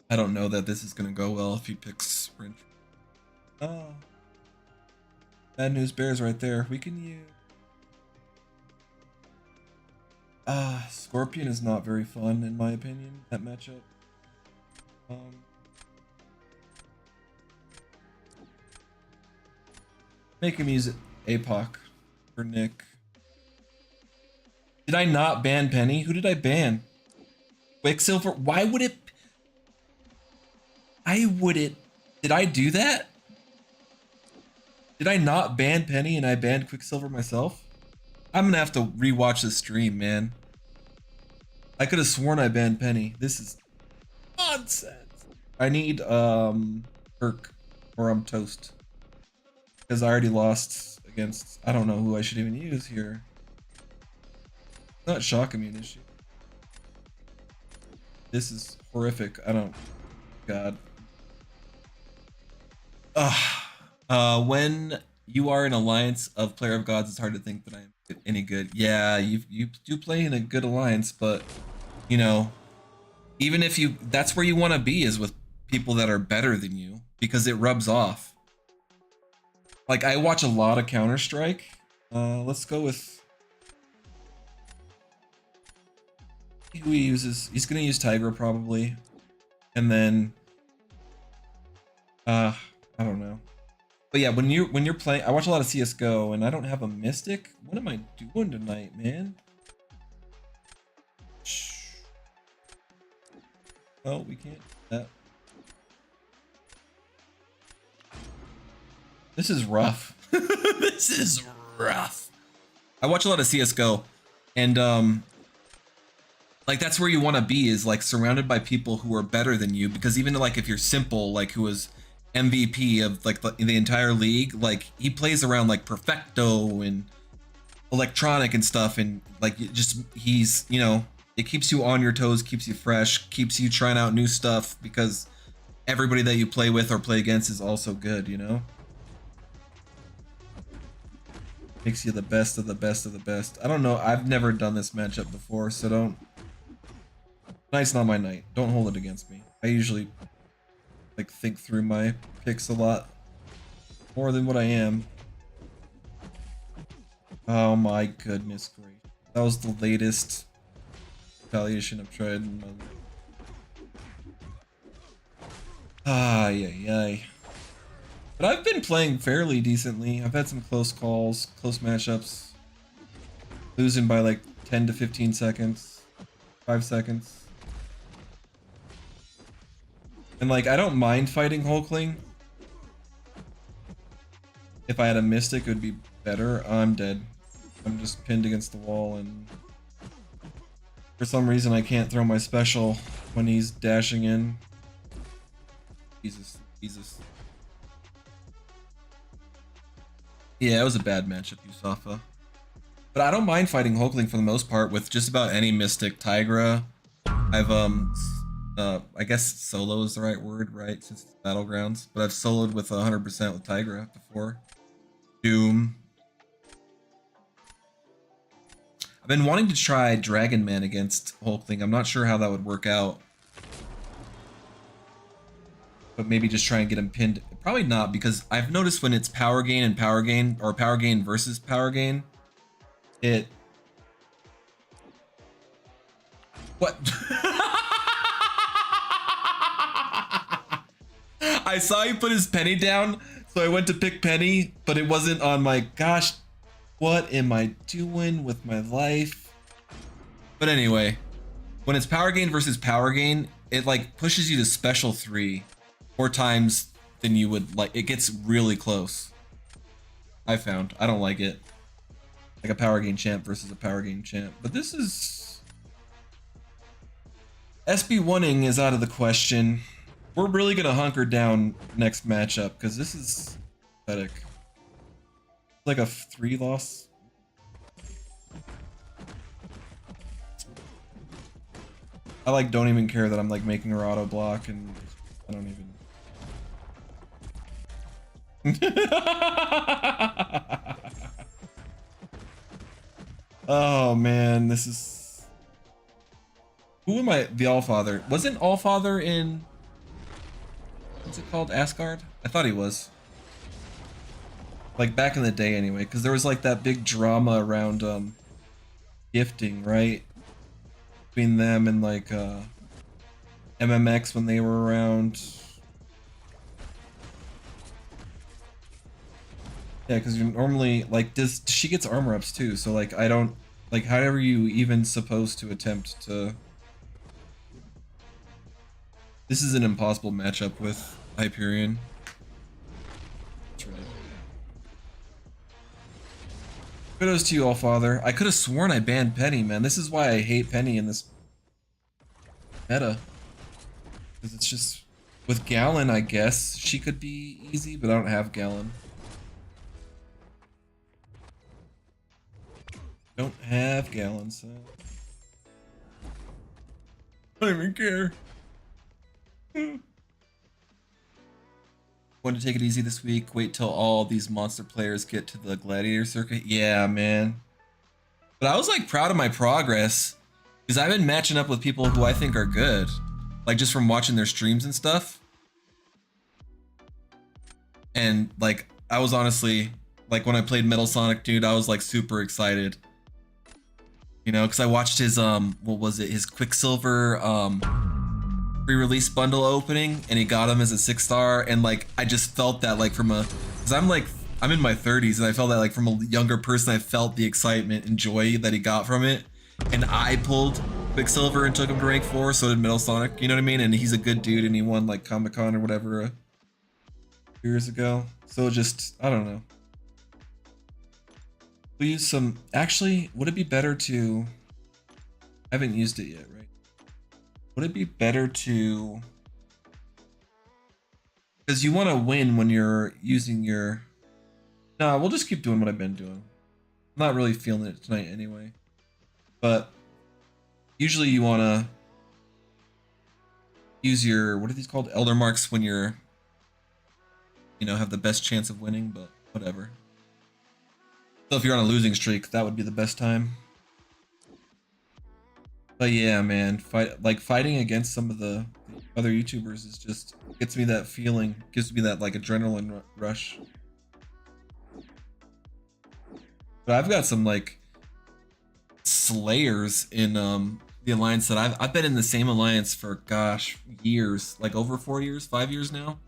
I don't know that this is gonna go well if he picks Rinch. Oh. Bad News Bears right there. We can use... Scorpion is not very fun in my opinion, that matchup. Make him use APOC for Nick. Did I not ban Penny? Who did I ban? Quicksilver? Why would it... Did I do that? Did I not ban Penny and I banned Quicksilver myself? I'm gonna have to rewatch this stream, man. I could have sworn I banned Penny. This is nonsense. I need Perk or I'm toast. Because I already lost against... I don't know who I should even use here. It's not Shock Immune, is she? This is horrific. I don't... God. When you are an alliance of Player of Gods, it's hard to think that I am any good. Yeah, you do play in a good alliance, but you know, even if you, that's where you want to be, is with people that are better than you, because it rubs off. Like I watch a lot of Counter-Strike. Let's go with who he uses. He's gonna use Tigra probably, and then I don't know. But yeah, when you're playing, I watch a lot of CS:GO, and I don't have a Mystic. What am I doing tonight, man? Shh. Oh, we can't do that. This is rough. This is rough. I watch a lot of CS:GO, and like that's where you want to be, is like surrounded by people who are better than you, because even like if you're Simple, like who was MVP of like the entire league, like he plays around like Perfecto and Electronic and stuff, and like he's, you know, it keeps you on your toes, keeps you fresh, keeps you trying out new stuff, because everybody that you play with or play against is also good, you know? Makes you the best of the best of the best. I don't know, I've never done this matchup before, so don't... Tonight's not my night. Don't hold it against me. I usually like think through my picks a lot more than what I am. Oh my goodness gracious. That was the latest retaliation I've tried in my life. Ay. But I've been playing fairly decently. I've had some close calls, close matchups. Losing by like 10 to 15 seconds. 5 seconds. And like, I don't mind fighting Hulkling. If I had a Mystic, it would be better. I'm dead. I'm just pinned against the wall, and for some reason I can't throw my special when he's dashing in. Jesus. Yeah, it was a bad matchup, Yusafa. But I don't mind fighting Hulkling for the most part with just about any Mystic. Tigra. I've I guess solo is the right word, right? Since it's Battlegrounds. But I've soloed with 100% with Tigra before. Doom. I've been wanting to try Dragon Man against Hulkling. I'm not sure how that would work out. But maybe just try and get him pinned. Probably not, because I've noticed when it's power gain and power gain, or power gain versus power gain, it... What? I saw he put his penny down, so I went to pick penny, but it wasn't on my... Gosh, what am I doing with my life? But anyway, when it's power gain versus power gain, it like pushes you to special 3 more times than you would like. It gets really close. I found. I don't like it. Like a power gain champ versus a power gain champ. But this is... SB1ing is out of the question. We're really gonna hunker down next matchup because this is pathetic. It's like a 3-loss. I like don't even care that I'm like making her auto block and I don't even. Oh man, this is... Who am I? The Allfather. Wasn't Allfather in... What's it called? Asgard? I thought he was. Like back in the day anyway, because there was like that big drama around gifting, right? Between them and like MMX when they were around. Yeah, because you normally like she gets armor ups too, so like I don't like how are you even supposed to attempt to... This is an impossible matchup with Hyperion. It's ridiculous. Kudos to you, Allfather. I could have sworn I banned Penny, man. This is why I hate Penny in this meta. Because it's just... With Gallon, I guess, she could be easy, but I don't have Gallon. Don't have Gallon, so... I don't even care. Want to take it easy this week? Wait till all these monster players get to the gladiator circuit? Yeah, man. But I was like proud of my progress because I've been matching up with people who I think are good. Like just from watching their streams and stuff. And like, I was honestly, like when I played Metal Sonic, dude, I was like super excited. You know, because I watched his, what was it? His Quicksilver, pre-release bundle opening, and he got him as a 6-star, and like I just felt that like from a, because I'm in my 30s, and I felt that like from a younger person, I felt the excitement and joy that he got from it, and I pulled Quicksilver and took him to rank 4, so did Metal Sonic, you know what I mean? And he's a good dude, and he won like Comic-Con or whatever years ago, so just, I don't know. We'll use some, actually, would it be better to, I haven't used it yet, right? Would it be better to, because you want to win when you're using your, no, we'll just keep doing what I've been doing. I'm not really feeling it tonight anyway. But usually you want to use your, what are these called? Elder marks when you're, you know, have the best chance of winning, but whatever. So if you're on a losing streak, that would be the best time. But yeah, man, fighting against some of the other YouTubers is just gets me that feeling, gives me that like adrenaline rush. But I've got some like slayers in the alliance that I've been in the same alliance for gosh years, like over 4 years, 5 years now,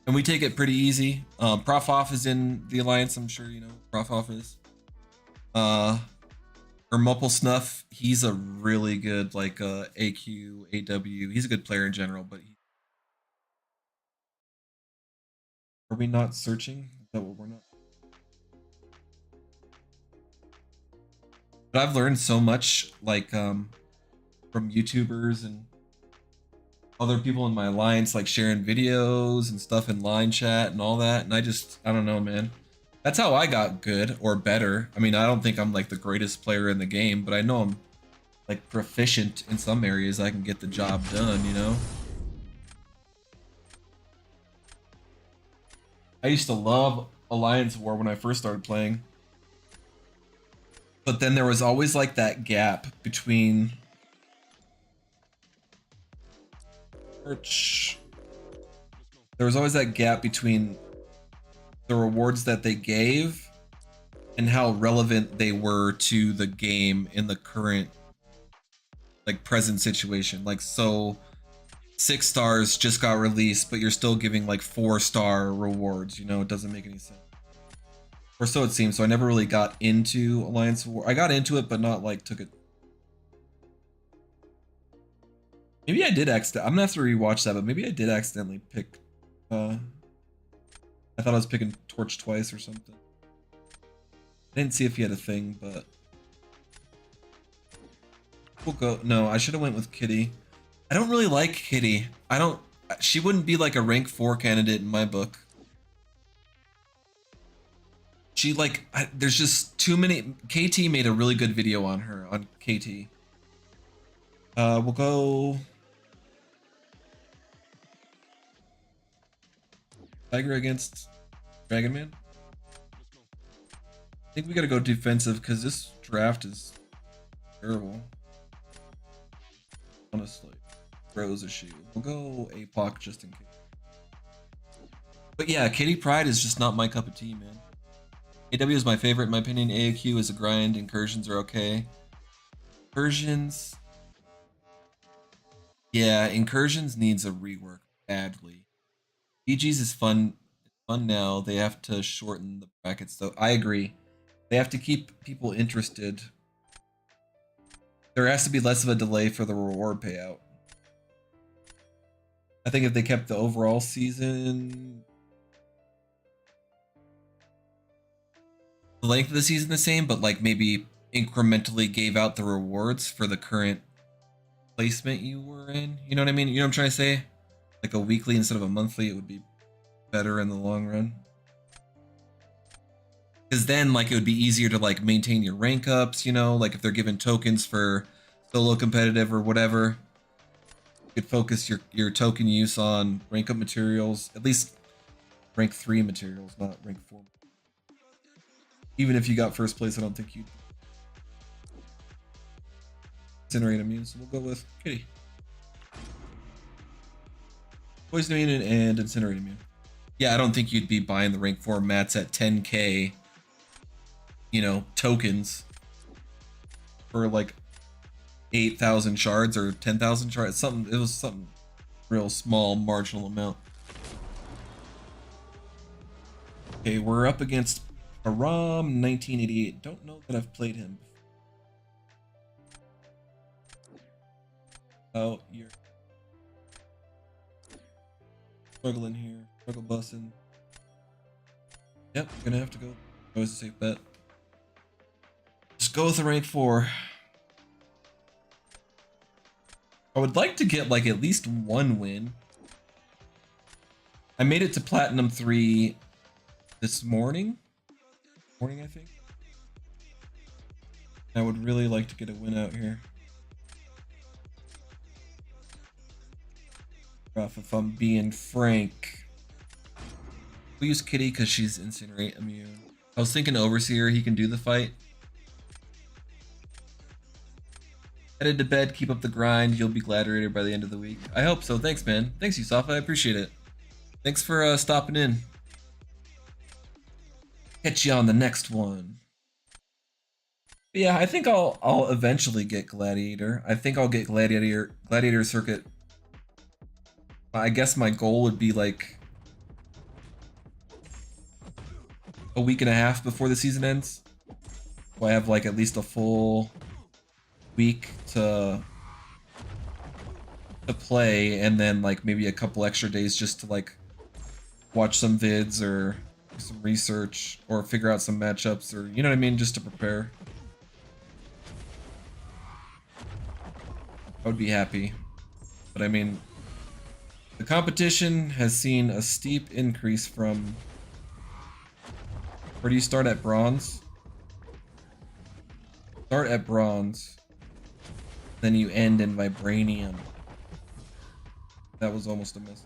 and we take it pretty easy. Prof Off is in the alliance, I'm sure you know Prof Off is. Mopple Snuff, he's a really good like AQ, AW. He's a good player in general, but are we not searching? Is that what we're not? But I've learned so much like from YouTubers and other people in my alliance, like sharing videos and stuff in line chat and all that. And I don't know, man. That's how I got good or better. I mean, I don't think I'm like the greatest player in the game, but I know I'm like proficient in some areas. I can get the job done, you know? I used to love Alliance War when I first started playing. But then there was always like that gap between Church. There was always that gap between the rewards that they gave and how relevant they were to the game in the current like present situation. Like, so 6 stars just got released, but you're still giving like 4-star rewards, you know? It doesn't make any sense. Or so it seems. So I never really got into Alliance War. I got into it, but not like took it. Maybe I did accidentally. I'm gonna have to rewatch that, but maybe I did accidentally pick. I thought I was picking Torch twice or something. I didn't see if he had a thing, but we'll go. No, I should have went with Kitty. I don't really like Kitty. I don't. She wouldn't be like a rank 4 candidate in my book. She like, there's just too many. KT made a really good video on her on KT. We'll go Tiger against Dragon Man. I think we gotta go defensive because this draft is terrible. Honestly, throws a shoe. We'll go APOC just in case. But yeah, Kitty Pride is just not my cup of tea, man. AW is my favorite in my opinion. AAQ is a grind. Incursions are okay. Incursions. Yeah, Incursions needs a rework badly. BG's is fun. It's fun now. They have to shorten the brackets though. I agree. They have to keep people interested. There has to be less of a delay for the reward payout. I think if they kept the overall season, the length of the season the same, but like maybe incrementally gave out the rewards for the current placement you were in. You know what I mean? You know what I'm trying to say? Like a weekly instead of a monthly, it would be better in the long run. Because then like it would be easier to like maintain your rank ups, you know, like if they're given tokens for solo competitive or whatever, you could focus your token use on rank up materials, at least rank 3 materials, not rank 4. Even if you got first place, I don't think you'd incinerate immune, so we'll go with Kitty. Poison immune and incinerate immune. Yeah, I don't think you'd be buying the rank 4 mats at 10k, you know, tokens for like 8,000 shards or 10,000 shards. Something, it was something real small, marginal amount. Okay, we're up against Aram 1988. Don't know that I've played him. Oh, you're struggling here. Struggle bussing. Yep, gonna have to go. Always a safe bet. Just go with the rank 4. I would like to get like at least 1 win. I made it to Platinum 3 this morning. I think. I would really like to get a win out here. Rough if I'm being frank. We use Kitty because she's incinerate immune. I was thinking Overseer, he can do the fight. Headed to bed, keep up the grind. You'll be Gladiator by the end of the week. I hope so. Thanks, man. Thanks, Yusafa. I appreciate it. Thanks for stopping in. Catch you on the next one. But yeah, I think I'll eventually get Gladiator. I think I'll get Gladiator Circuit. I guess my goal would be like a week and a half before the season ends. So I have like at least a full week to play, and then like maybe a couple extra days just to like watch some vids or do some research or figure out some matchups, or you know what I mean, just to prepare. I would be happy. But I mean, the competition has seen a steep increase from Or do you start at bronze? Start at bronze. Then you end in Vibranium. That was almost a miss.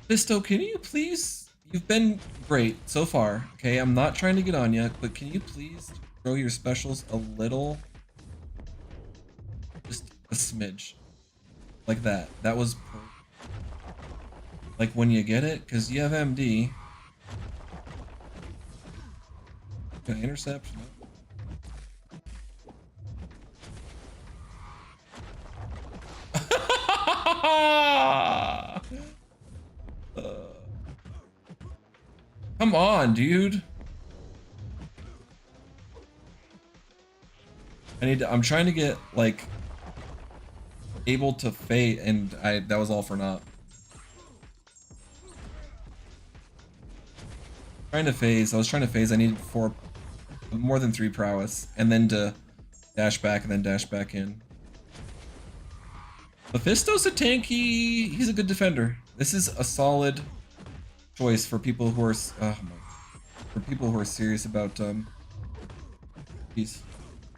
Fisto, can you please? You've been great so far. Okay, I'm not trying to get on you, but can you please throw your specials a little? Just a smidge. Like that. That was perfect. Like when you get it, because you have MD. Okay, interception. Come on, dude. I'm trying to get like able to fate, and that was all for naught. I was trying to phase. I needed more than 3 prowess, and then to dash back and then dash back in. Mephisto's a tanky. He's a good defender. This is a solid choice for people who are serious about he's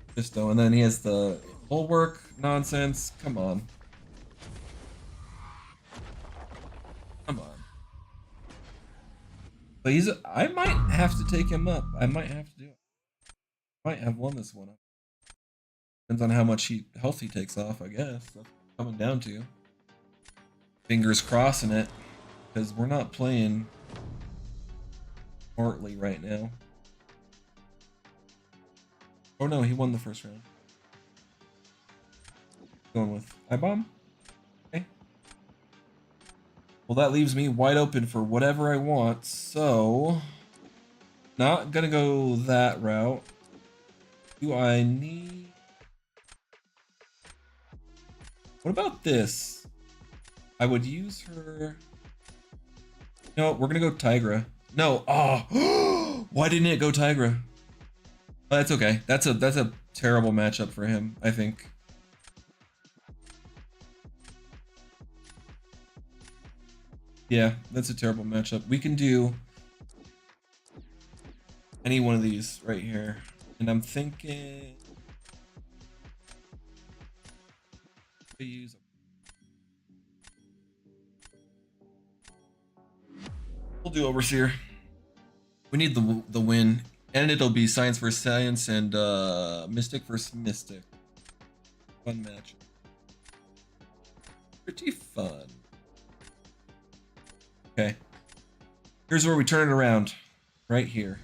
Mephisto. And then he has the bulwark nonsense. Come on. Come on. But I might have to take him up. I might have to do it. I might have won this one up. Depends on how much health he takes off, I guess. That's coming down to. Fingers crossing it, because we're not playing smartly right now. Oh no, he won the first round. Going with I-bomb. Okay. Well, that leaves me wide open for whatever I want, so not gonna go that route. Do I need... What about this? I would use her... No, we're gonna go Tigra. No, oh! Why didn't it go Tigra? Oh, that's okay. That's a terrible matchup for him, I think. Yeah, that's a terrible matchup. We can do any one of these right here. And I'm thinking... We'll do Overseer. We need the win. And it'll be Science versus Science and Mystic versus Mystic. Fun match. Pretty fun. Okay. Here's where we turn it around. Right here.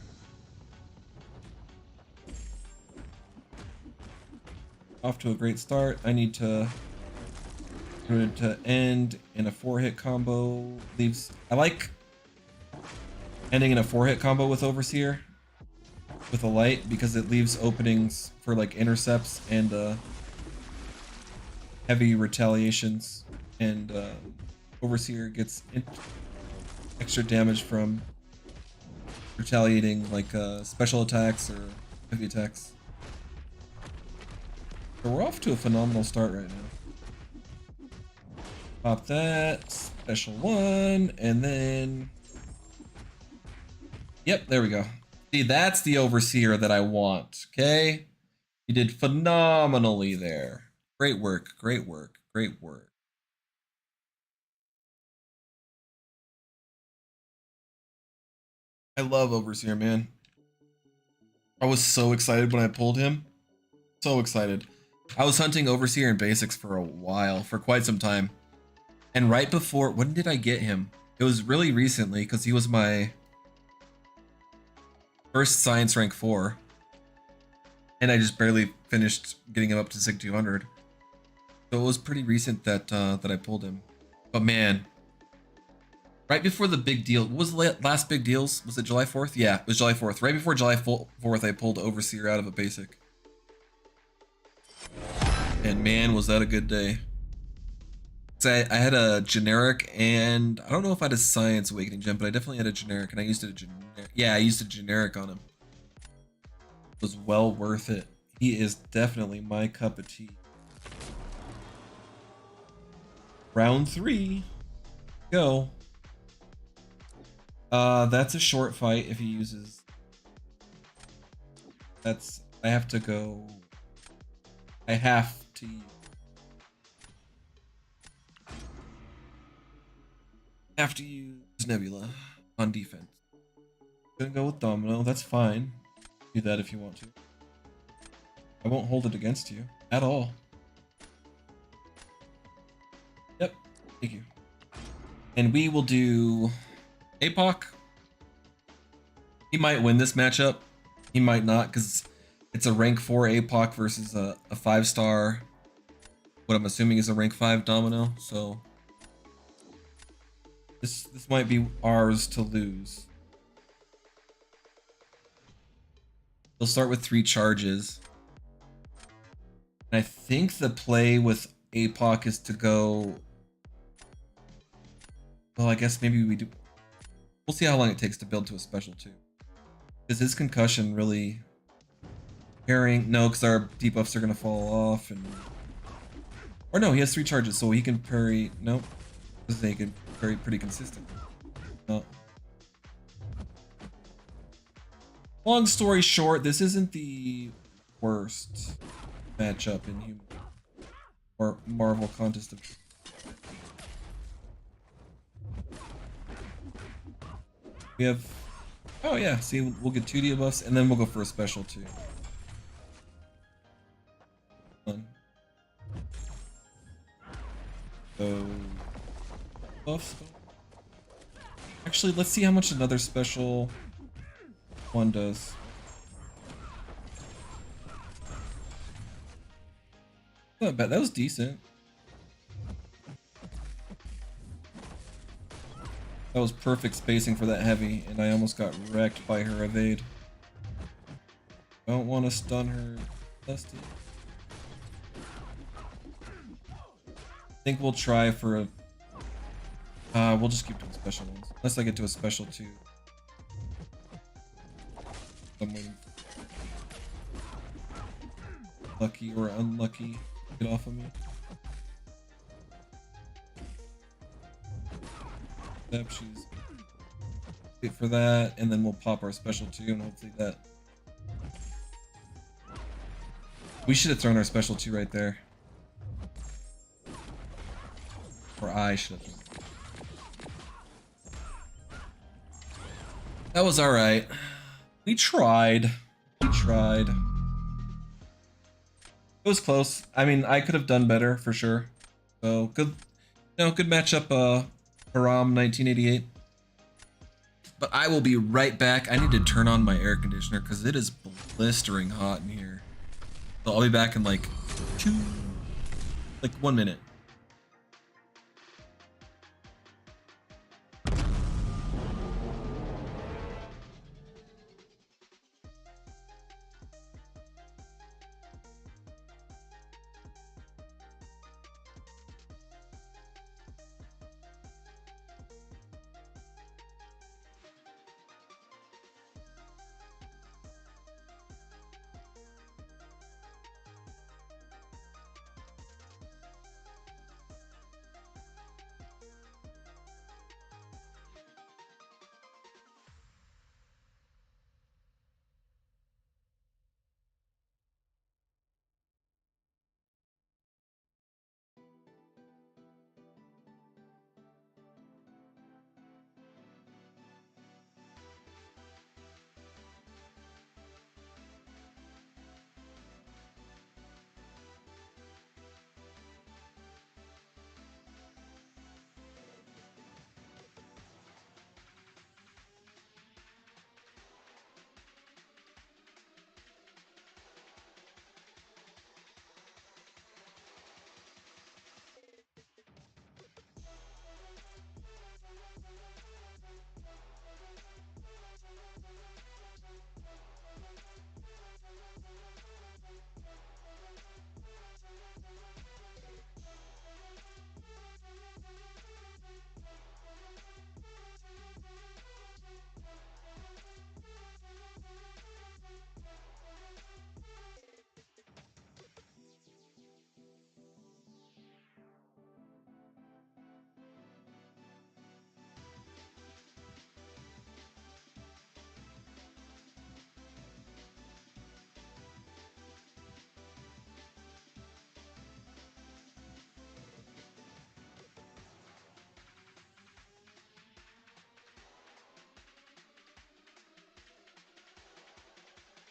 Off to a great start. I need to end in a 4-hit combo. Leaves. I like ending in a 4-hit combo with Overseer with a light because it leaves openings for like intercepts and heavy retaliations, and Overseer gets extra damage from retaliating like special attacks or heavy attacks. So we're off to a phenomenal start right now. Pop that, special one, and then... Yep, there we go. See, that's the Overseer that I want, okay? You did phenomenally there. Great work, great work, great work. I love Overseer, man. I was so excited when I pulled him. So excited. I was hunting Overseer in basics for a while, for quite some time. And right before, when did I get him? It was really recently, because he was my first Science rank 4. And I just barely finished getting him up to Sig 200. So it was pretty recent that that I pulled him. But man, right before the big deal, what was the last big deals? Was it July 4th? Yeah, it was July 4th. Right before July 4th, I pulled Overseer out of a basic. And man, was that a good day. So I had a generic, and I don't know if I had a Science Awakening gem, but I definitely had a generic, and I used a generic. Yeah, I used a generic on him. It was well worth it. He is definitely my cup of tea. Round 3. Go. That's a short fight if he uses That's I have to go. I have to. Have to use Nebula on defense. Gonna go with Domino. That's fine. Do that if you want to. I won't hold it against you at all. Yep. Thank you. And we will do APOC. He might win this matchup. He might not because it's a rank 4 APOC versus a 5-star. What I'm assuming is a rank 5 Domino. So this might be ours to lose. He'll start with 3 charges. And I think the play with APOC is to go. Well, I guess maybe we do. We'll see how long it takes to build to a special too. Is his concussion really carrying? No, because our debuffs are gonna fall off, and or no, he has 3 charges, so he can parry. Nope, because they can parry pretty consistent. No. Long story short, this isn't the worst matchup in human or Marvel Contest of. We have, oh yeah, see, we'll get 2 debuffs, and then we'll go for a special too. So, buffs. Actually, let's see how much another special one does. Not bad, that was decent. That was perfect spacing for that heavy, and I almost got wrecked by her evade. Don't want to stun her, Dusty. I think we'll try for a. We'll just keep doing special ones, unless I get to a special too. I'm waiting. Lucky or unlucky, get off of me. She's wait for that, and then we'll pop our special too, and hopefully that. We should have thrown our special 2 right there. Or I should have. That was alright. We tried. We tried. It was close. I mean, I could have done better for sure. So good, good matchup, Haram 1988. But I will be right back. I need to turn on my air conditioner because it is blistering hot in here. So I'll be back in like 1 minute.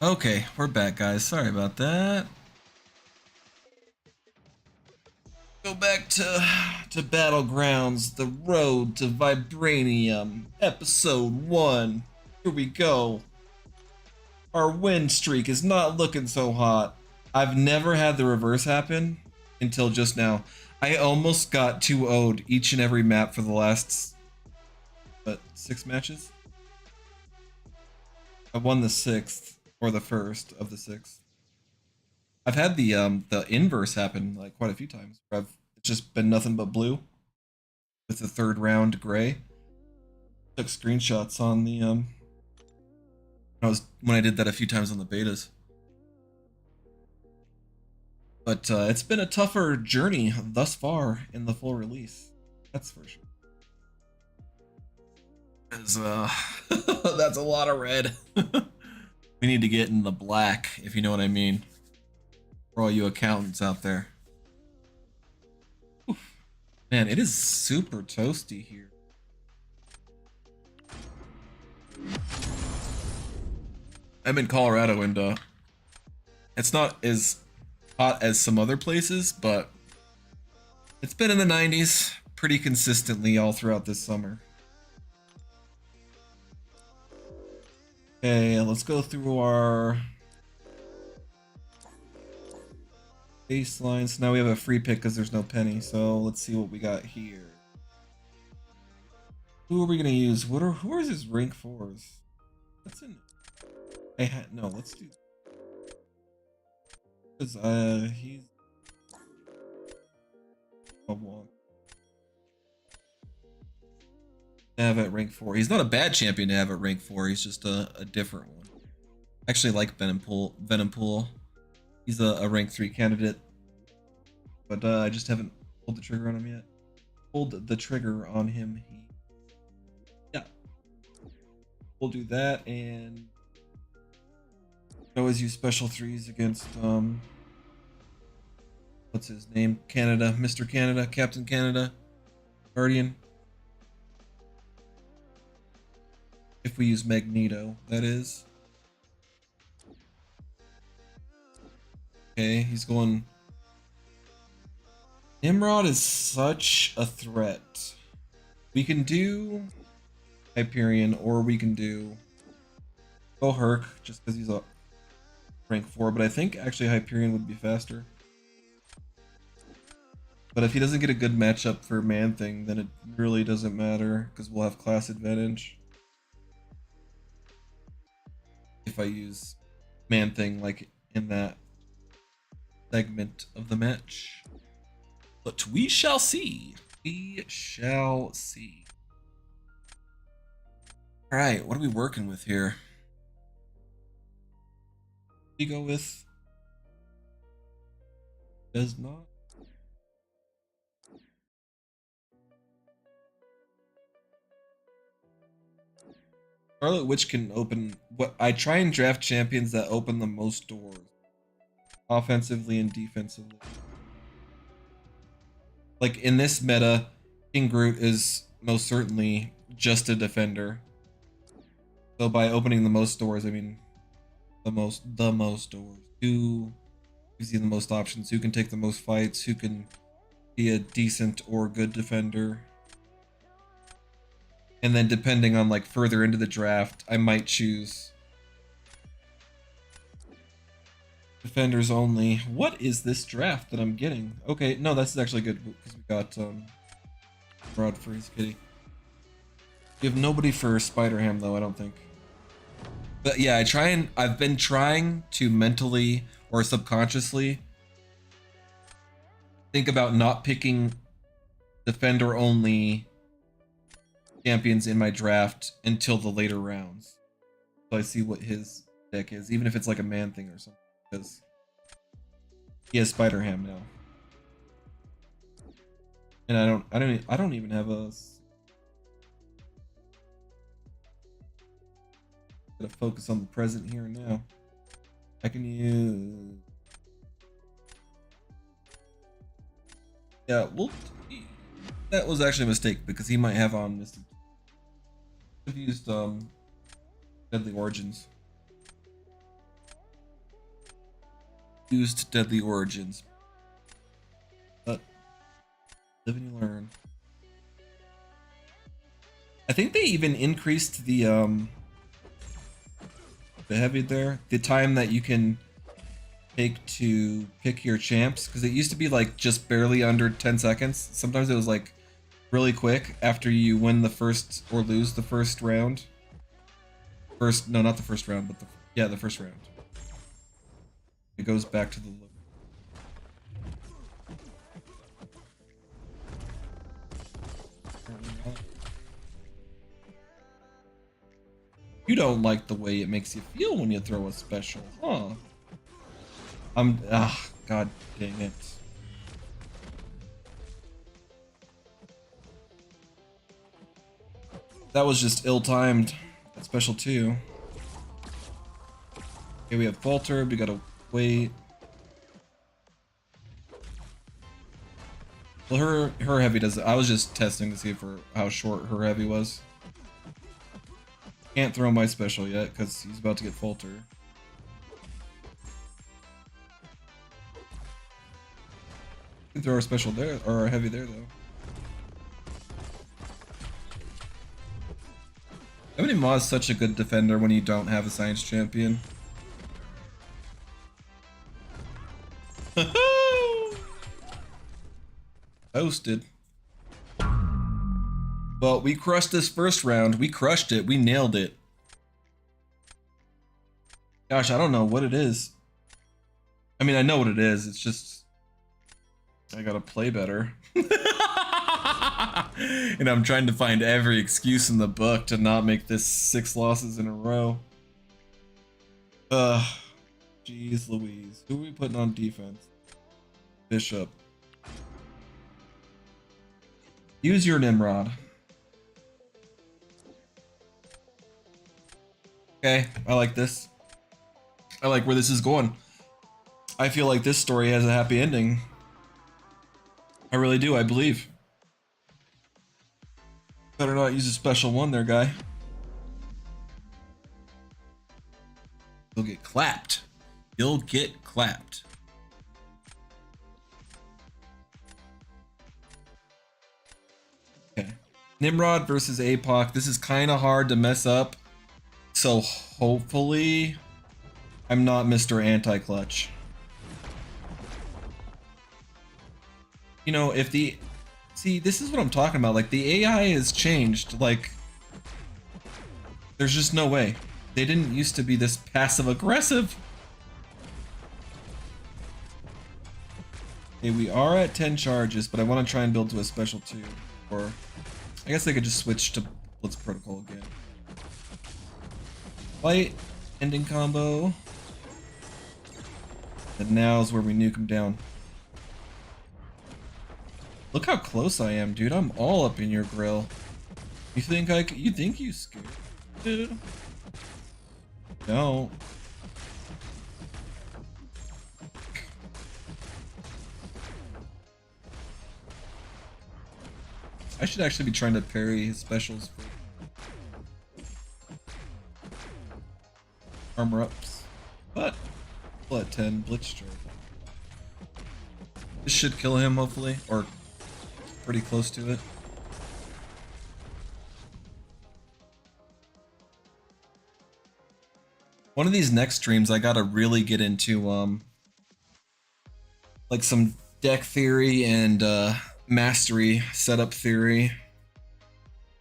Okay, we're back, guys. Sorry about that. Go back to Battlegrounds, the road to Vibranium, episode 1. Here we go. Our win streak is not looking so hot. I've never had the reverse happen until just now. I almost got 2-0'd each and every map for the last, 6 matches? I won the 6th, or the first of the 6th. I've had the inverse happen like quite a few times. Where it's just been nothing but blue with the 3rd round gray. Took screenshots on the when I did that a few times on the betas. But it's been a tougher journey thus far in the full release. That's for sure. Because that's a lot of red. We need to get in the black, if you know what I mean. For all you accountants out there. Oof. Man, it is super toasty here. I'm in Colorado and it's not as hot as some other places, but it's been in the 90s pretty consistently all throughout this summer. Okay, let's go through our baselines. Now we have a free pick because there's no penny, so let's see what we got here. Who are we gonna use? Who is his rank 4s? That's in. No, let's do. Because he's a one. Have at rank 4. He's not a bad champion to have at rank 4. He's just a different one. I actually like Venom Pool. He's a rank 3 candidate, but I just haven't pulled the trigger on him yet. Pulled the trigger on him. Yeah, we'll do that, and always use special 3s against what's his name? Canada, Mr. Canada, Captain Canada, Guardian. If we use Magneto, that is. Okay, he's going. Nimrod is such a threat. We can do Hyperion, or we can do Herc, just because he's a rank 4, but I think actually Hyperion would be faster. But if he doesn't get a good matchup for Man-Thing, then it really doesn't matter, because we'll have class advantage. If I use Man-Thing like in that segment of the match. But we shall see. We shall see. Alright, what are we working with here? We go with does not. Scarlet Witch can open what I try and draft champions that open the most doors, offensively and defensively. Like in this meta, King Groot is most certainly just a defender. So by opening the most doors, I mean the most doors. Who gives you the most options? Who can take the most fights? Who can be a decent or good defender? And then depending on like further into the draft, I might choose defenders only. What is this draft that I'm getting? Okay, no, that's actually good because we got Rod for his kitty. You have nobody for Spider-Ham though, I don't think. But yeah, I've been trying to mentally or subconsciously think about not picking defender only champions in my draft until the later rounds. So I see what his deck is, even if it's like a Man-Thing or something, because he has Spider-Ham now. And I don't even have a. Gotta focus on the present here and now. I can use. Yeah, well, that was actually a mistake because he might have on Mystic. I've used Deadly Origins. used Deadly Origins. But live and you learn. I think they even increased the heavy there. The time that you can take to pick your champs, because it used to be like just barely under 10 seconds. Sometimes it was like really quick after you win the first or lose the first round. No, not the first round, but the first round. It goes back to the look. You don't like the way it makes you feel when you throw a special, huh? God dang it. That was just ill-timed. That special too. Okay, we have falter, we gotta wait. Well, her heavy does it. I was just testing to see how short her heavy was. Can't throw my special yet because he's about to get falter. We can throw our special there, or our heavy there though. Ebony Maw is such a good defender when you don't have a science champion. Toasted. Well, we crushed this first round. We crushed it. We nailed it. Gosh, I don't know what it is. I mean, I know what it is. It's just I gotta play better. And I'm trying to find every excuse in the book to not make this 6 losses in a row. Jeez Louise. Who are we putting on defense? Bishop. Use your Nimrod. Okay, I like this. I like where this is going. I feel like this story has a happy ending. I really do, I believe. Better not use a special one there, guy. You'll get clapped. You'll get clapped. Okay. Nimrod versus APOC. This is kind of hard to mess up. So hopefully I'm not Mr. Anti-Clutch. You know, if the... See, this is what I'm talking about. Like, the AI has changed. Like, there's just no way. They didn't used to be this passive-aggressive. Okay, we are at 10 charges, but I want to try and build to a special 2. Or, I guess they could just switch to Blitz Protocol again. Fight, ending combo. And now's where we nuke him down. Look how close I am, dude. I'm all up in your grill. You think you scared, dude? No. I should actually be trying to parry his specials for armor ups. But still at 10, Blitz Charge. This should kill him, hopefully, or pretty close to it. One of these next streams, I gotta really get into like some deck theory and mastery setup theory.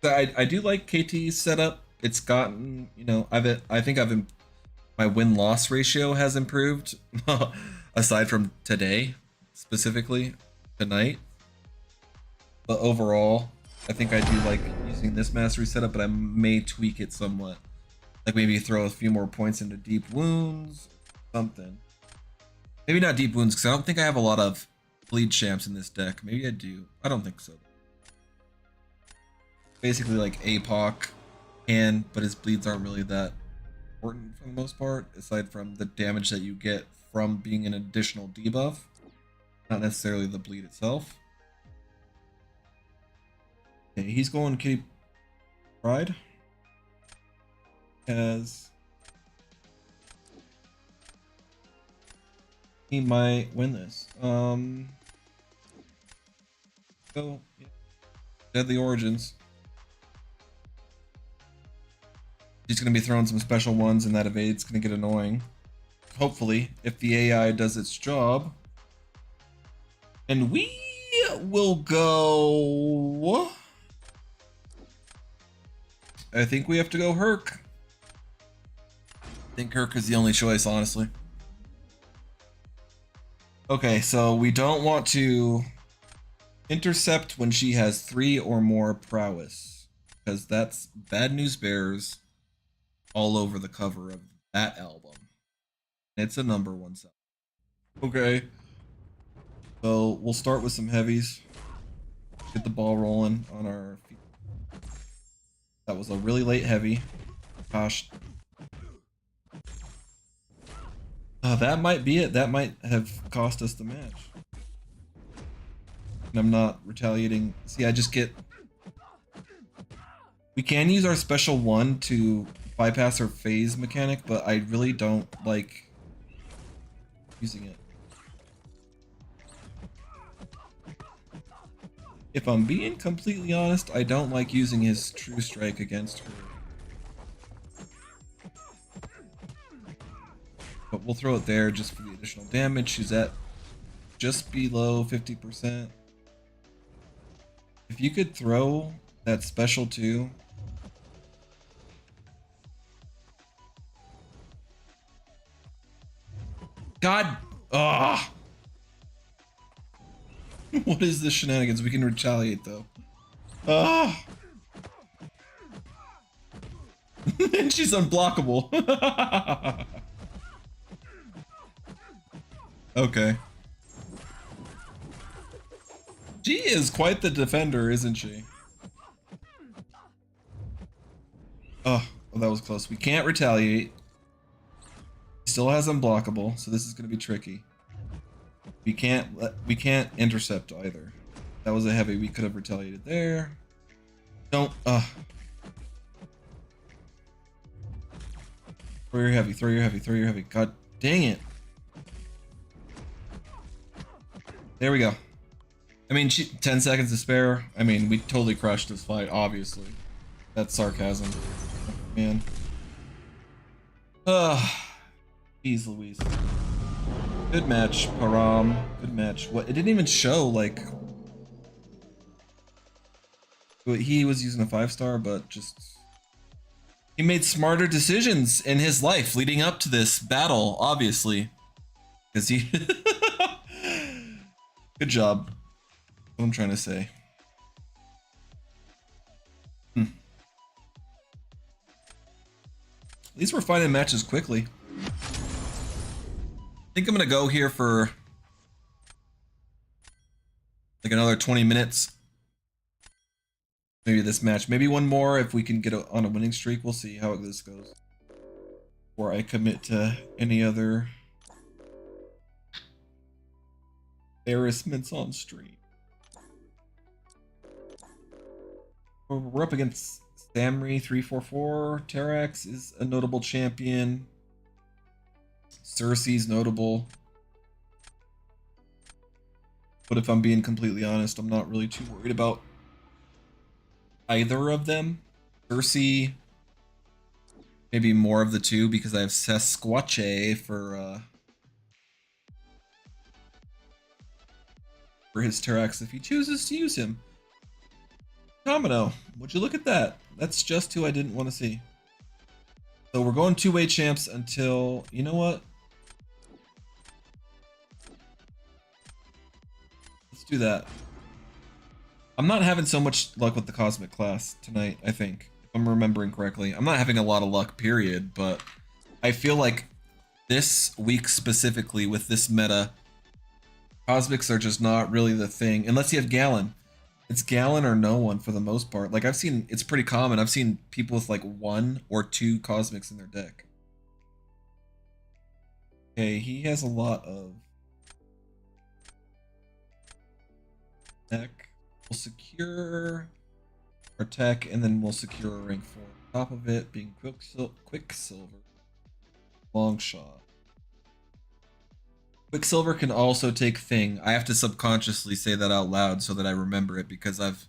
I do like KT's setup. It's gotten, you know, I think my win-loss ratio has improved aside from today, specifically tonight. But overall, I think I do like using this mastery setup, but I may tweak it somewhat. Like maybe throw a few more points into deep wounds, something. Maybe not deep wounds, because I don't think I have a lot of bleed champs in this deck. Maybe I do. I don't think so. Basically like APOC can, but his bleeds aren't really that important for the most part, aside from the damage that you get from being an additional debuff. Not necessarily the bleed itself. Okay, he's going Kitty Pride. he might win this. Go. Yeah. Deadly Origins. He's going to be throwing some special ones, and that evade's going to get annoying. Hopefully, if the AI does its job. And we will go... I think we have to go Herc. I think Herc is the only choice, honestly. Okay, so we don't want to intercept when she has 3 or more prowess, because that's Bad News Bears all over the cover of that album. It's a #1 song. Okay, so we'll start with some heavies. Get the ball rolling on our feet. That was a really late heavy. Gosh. That might be it. That might have cost us the match. And I'm not retaliating. See, I just get... We can use our special 1 to bypass our phase mechanic, but I really don't like using it. If I'm being completely honest, I don't like using his True Strike against her. But we'll throw it there just for the additional damage. She's at just below 50%. If you could throw that special too. God! Ugh! What is this shenanigans? We can retaliate though. Ah! And she's unblockable. Okay. She is quite the defender, isn't she? Oh, well, that was close. We can't retaliate. Still has unblockable, so this is going to be tricky. We can't intercept either. That was a heavy. We could have retaliated there. Don't. Throw your heavy. Throw your heavy. Throw your heavy. God dang it. There we go. I mean, 10 seconds to spare. I mean, we totally crushed this fight, obviously. That's sarcasm. Man. Jeez Louise. Good match, Param. Good match. What? It didn't even show, like... He was using a 5-star, but just... He made smarter decisions in his life leading up to this battle, obviously. Because he... Good job. What I'm trying to say. At least we're finding matches quickly. I think I'm gonna go here for like another 20 minutes. Maybe this match. Maybe one more if we can get on a winning streak. We'll see how this goes. Before I commit to any other embarrassments on stream. We're up against Samri 344. Terax is a notable champion. Cersei's notable. But if I'm being completely honest, I'm not really too worried about either of them. Cersei, maybe more of the two because I have Sasquatch for his Terax if he chooses to use him. Domino, would you look at that? That's just who I didn't want to see. So we're going two-way champs until, you know what? Let's do that. I'm not having so much luck with the Cosmic class tonight, I think. If I'm remembering correctly. I'm not having a lot of luck, period, but I feel like this week specifically with this meta, Cosmics are just not really the thing. Unless you have Gallon. It's Gallon or no one for the most part. Like I've seen, it's pretty common. I've seen people with like 1 or 2 Cosmics in their deck. Okay, he has a lot of tech. We'll secure our tech and then we'll secure a rank 4. Top of it being Quicksilver. Long shot. Quicksilver can also take Thing. I have to subconsciously say that out loud so that I remember it because I've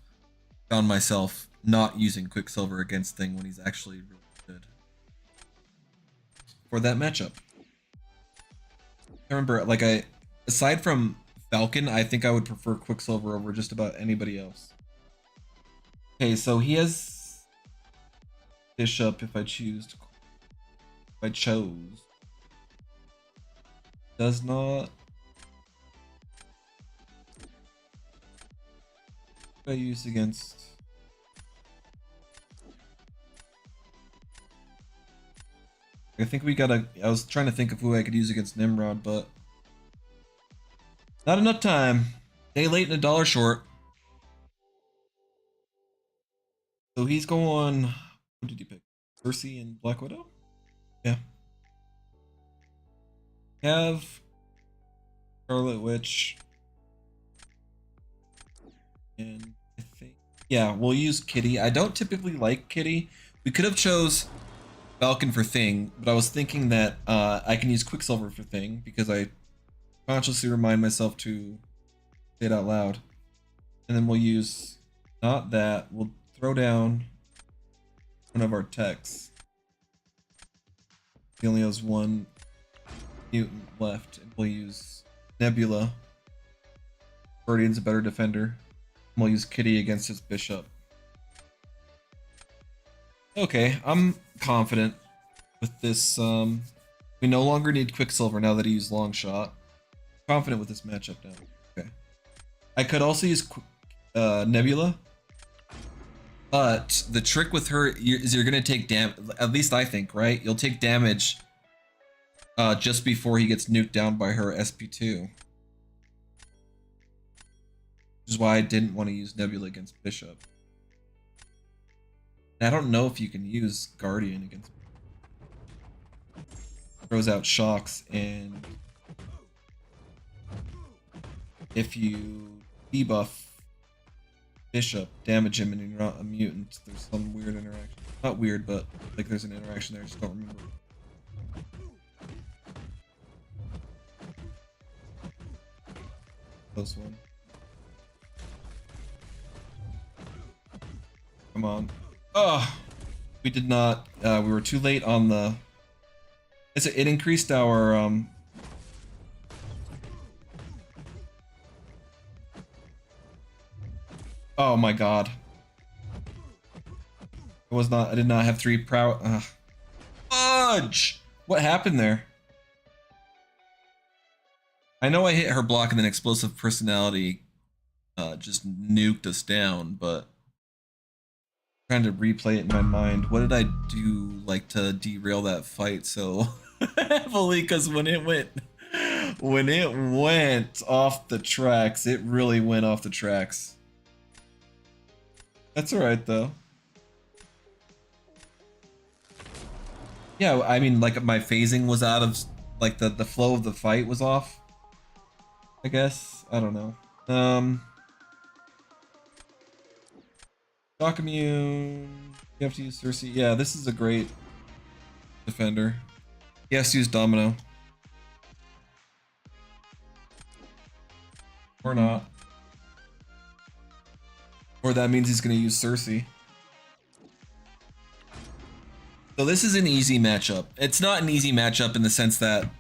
found myself not using Quicksilver against Thing when he's actually really good for that matchup. I remember, like, aside from Falcon, I think I would prefer Quicksilver over just about anybody else. Okay, so he has Bishop if I choose. If I chose. Does not. What I use against. I think we gotta. I was trying to think of who I could use against Nimrod, but not enough time. Day late and $1 short. So he's going. What did he pick? Percy and Black Widow? Yeah. Have Scarlet Witch. And I think. Yeah, we'll use Kitty. I don't typically like Kitty. We could have chose Falcon for Thing, but I was thinking that I can use Quicksilver for Thing because I consciously remind myself to say it out loud. And then we'll use not that. We'll throw down one of our techs. He only has one mutant left, and we'll use Nebula. Guardian's a better defender. And we'll use Kitty against his Bishop. Okay, I'm confident with this. We no longer need Quicksilver now that he used Long Shot. Confident with this matchup now. Okay. I could also use Nebula. But the trick with her is you're going to take damage, at least I think, right? You'll take damage just before he gets nuked down by her SP2. Which is why I didn't want to use Nebula against Bishop. And I don't know if you can use Guardian against throws out shocks, and if you debuff Bishop, damage him, and you're not a mutant, there's some weird interaction. Not weird, but like there's an interaction there, I just don't remember. Close one. Come on. Oh! We did not, we were too late on the... It increased our, Oh my god. I did not have 3 Fudge! What happened there? I know I hit her block and then Explosive Personality just nuked us down, but I'm trying to replay it in my mind. What did I do like to derail that fight so heavily? Because when it went off the tracks, it really went off the tracks. That's alright though. Yeah, I mean, like my phasing was out of, like the flow of the fight was off. I guess. I don't know. Shock immune. You have to use Cersei. Yeah, this is a great defender. He has to use Domino. Or not. Or that means he's going to use Cersei. So this is an easy matchup. It's not an easy matchup in the sense that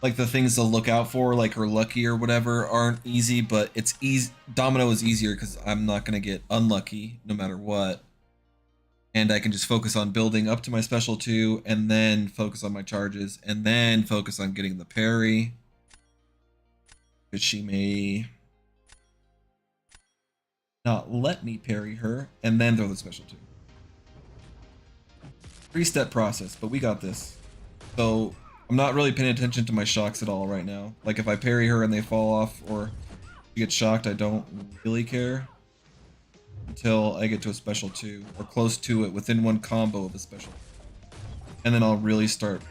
like the things to look out for, like her lucky or whatever, aren't easy, but it's easy. Domino is easier because I'm not going to get unlucky no matter what. And I can just focus on building up to my special 2 and then focus on my charges and then focus on getting the parry. Because she may not let me parry her and then throw the special 2. 3-step process, but we got this. So I'm not really paying attention to my shocks at all right now. Like if I parry her and they fall off or she gets shocked, I don't really care until I get to a special 2 or close to it within one combo of a special. And then I'll really start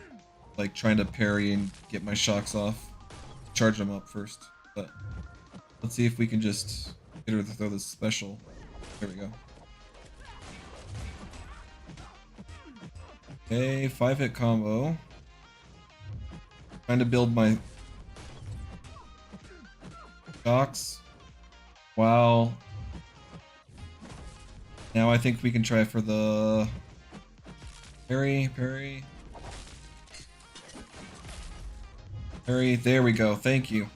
like trying to parry and get my shocks off. Charge them up first. But let's see if we can just get her to throw this special. There we go. Okay, 5-hit combo. Trying to build my shocks. Wow. Now I think we can try for the parry. There we go. Thank you.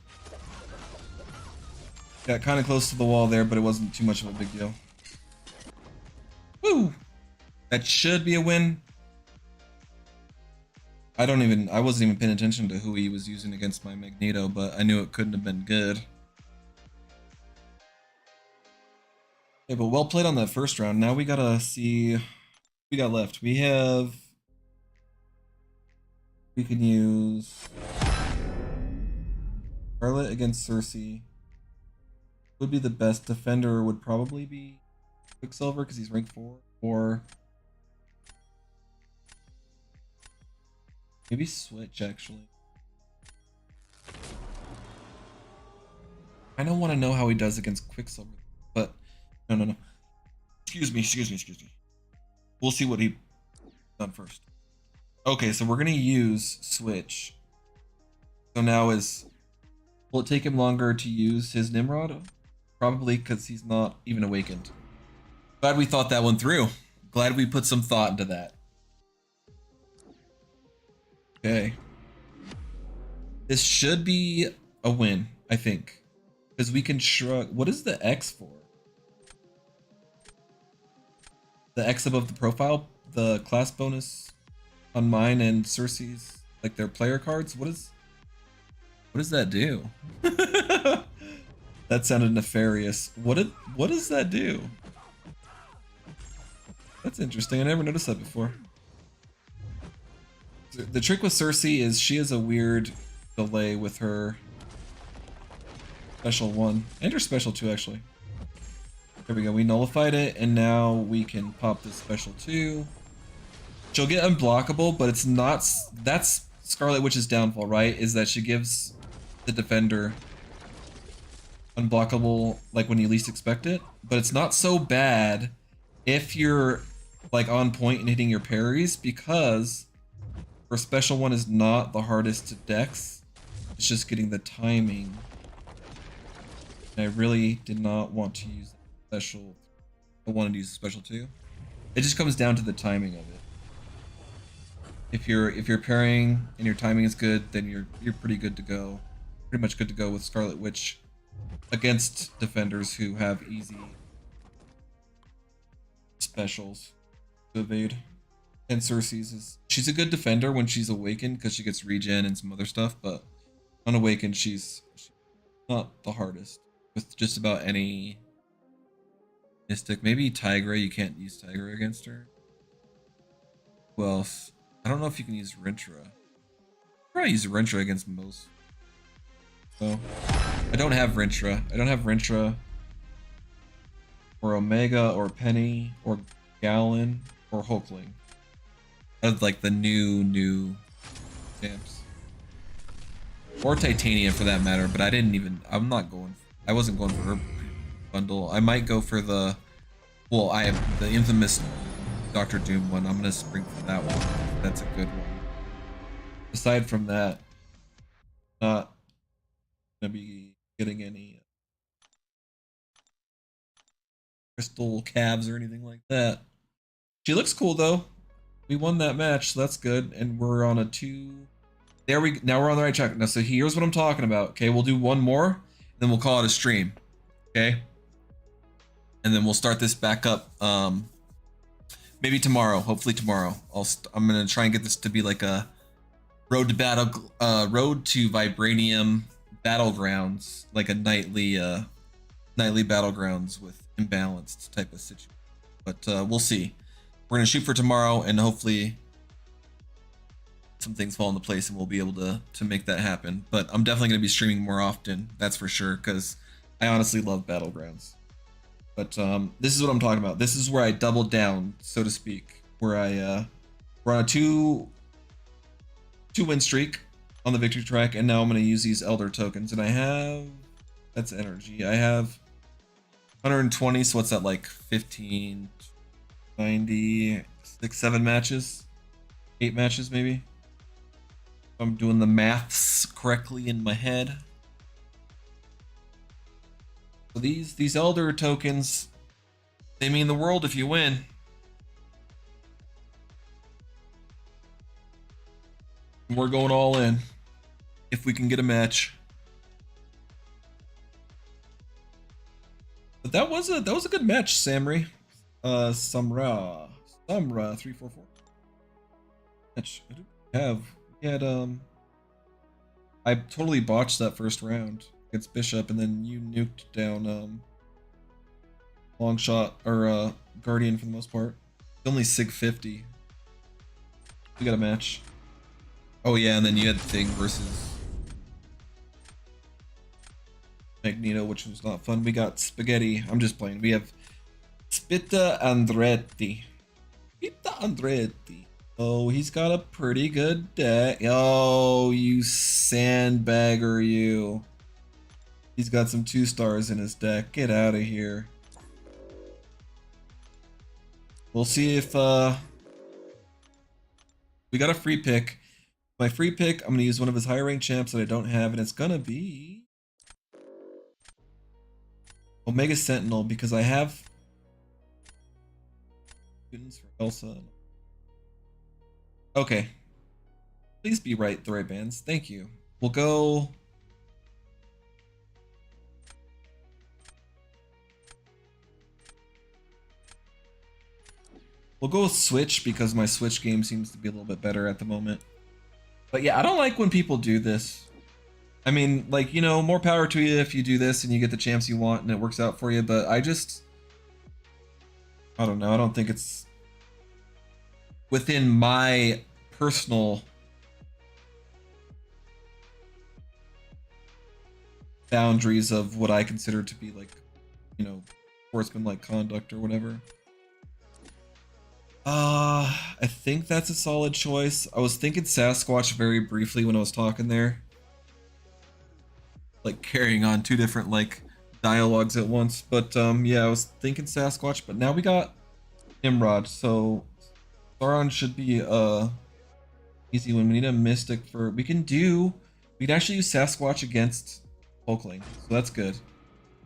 Got kind of close to the wall there, but it wasn't too much of a big deal. Woo! That should be a win. I wasn't even paying attention to who he was using against my Magneto, but I knew it couldn't have been good. Okay, but well played on that first round. Now we gotta see what we got left. We can use Scarlet against Cersei. Would be the best. Defender would probably be Quicksilver because he's rank 4, or maybe switch actually. I don't want to know how he does against Quicksilver, but no. Excuse me. We'll see what he done first. Okay, so we're gonna use switch. So now will it take him longer to use his Nimrod? Probably because he's not even awakened. Glad we thought that one through. Glad we put some thought into that. Okay. This should be a win, I think. Because we can shrug. What is the X for? The X above the profile? The class bonus on mine and Cersei's, like their player cards? What does that do? That sounded nefarious. What does that do? That's interesting. I never noticed that before. The trick with Cersei is she has a weird delay with her special 1 and her special 2 actually. There we go. We nullified it, and now we can pop this special 2. She'll get unblockable, but it's not. That's Scarlet Witch's downfall, right? Is that she gives the defender unblockable like when you least expect it, but it's not so bad if you're like on point and hitting your parries, because her special 1 is not the hardest to dex. It's just getting the timing. And I really did not want to use special. I wanted to use special 2. It just comes down to the timing of it. If you're parrying and your timing is good, then you're pretty good to go. Pretty much good to go with Scarlet Witch against defenders who have easy specials to evade. And Cersei's she's a good defender when she's awakened because she gets regen and some other stuff, but unawakened she's not the hardest with just about any mystic. Maybe Tigra, you can't use Tigra against her. Who else? I don't know if you can use Rintra. Probably use Rintra against most. So I don't have Rintra or Omega or Penny or Gallon or Hulkling. Of like the new champs. Or Titanium for that matter, but I wasn't going for her bundle. I might go for I have the infamous Doctor Doom one. I'm gonna spring for that one. That's a good one. Aside from that, not gonna be getting any crystal calves or anything like that. She looks cool though. We won that match, so that's good, and we're on a 2. Now we're on the right track. Now, so here's what I'm talking about. Okay, we'll do one more, then we'll call it a stream. Okay, and then we'll start this back up. Maybe tomorrow. Hopefully tomorrow. I'm gonna try and get this to be like a road to Vibranium Battlegrounds, like a nightly Battlegrounds with imbalanced type of situation. But we'll see. We're gonna shoot for tomorrow, and hopefully some things fall into place and we'll be able to make that happen. But I'm definitely gonna be streaming more often, that's for sure, because I honestly love Battlegrounds. But this is what I'm talking about. This is where I doubled down, so to speak, where we're on a two win streak on the victory track, and now I'm gonna use these Elder tokens, and that's energy. I have 120, so what's that, like 15, 90, 6, 7 matches? 8 matches maybe. If I'm doing the maths correctly in my head. So these elder tokens, they mean the world if you win. We're going all in if we can get a match. But that was a good match, Samri. Samra 344. Match. What did we have? We had I totally botched that first round against Bishop, and then you nuked down long shot or Guardian for the most part. Only Sig 50. We got a match. Oh yeah, and then you had Thing versus Magneto, which was not fun. We got Spaghetti. I'm just playing. We have Spitta Andretti. Spitta Andretti. Oh, he's got a pretty good deck. Oh, you sandbagger, you. He's got some 2 stars in his deck. Get out of here. We'll see if we got a free pick. My free pick, I'm gonna use one of his higher ranked champs that I don't have, and it's gonna be Omega Sentinel, because I have students for Elsa. Okay. Please be right, the right bands. Thank you. We'll go. We'll go with Switch because my Switch game seems to be a little bit better at the moment. But yeah, I don't like when people do this. I mean, like, you know, more power to you if you do this and you get the champs you want and it works out for you, but I don't know. I don't think it's within my personal boundaries of what I consider to be, like, you know, sportsmanlike conduct or whatever. I think that's a solid choice. I was thinking Sasquatch very briefly when I was talking there. Like carrying on 2 different like dialogues at once. But yeah, I was thinking Sasquatch, but now we got Nimrod, so Sauron should be easy when we need a mystic for we can actually use Sasquatch against Hulkling, so that's good.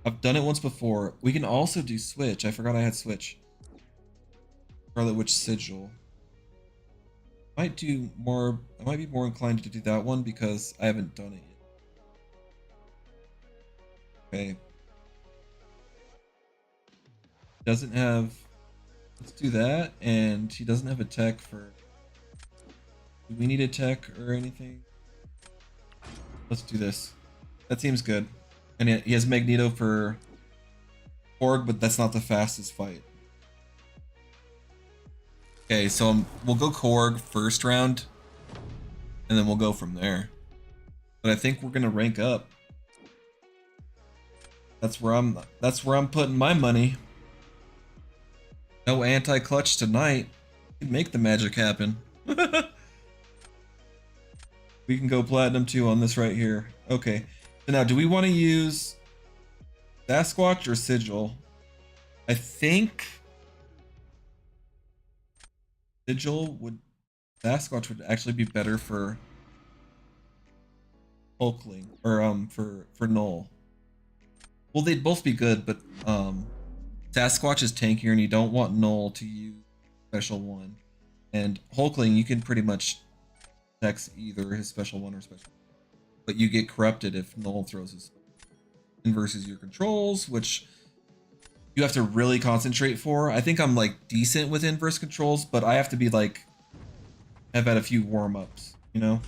I've done it once before. We can also do Switch. I forgot I had Switch. Scarlet Witch Sigil. I might be more inclined to do that one because I haven't done it yet. Okay. Doesn't have. Let's do that, and he doesn't have a tech for. Do we need a tech or anything? Let's do this. That seems good. And he has Magneto for Korg, but that's not the fastest fight. Okay, so we'll go Korg first round, and then we'll go from there. But I think we're gonna rank up. That's where I'm putting my money. No anti-clutch tonight. We can make the magic happen. We can go platinum 2 on this right here. Okay. So now, do we want to use Sasquatch or Sigil? I think Sasquatch would actually be better for Hulkling or for Null. Well, they'd both be good, but Sasquatch is tankier, and you don't want Null to use special 1. And Hulkling, you can pretty much text either his special 1 or special 2. But you get corrupted if Null throws his versus your controls, which you have to really concentrate for. I think I'm like decent with inverse controls, but I have to be like, I've had a few warm-ups, you know?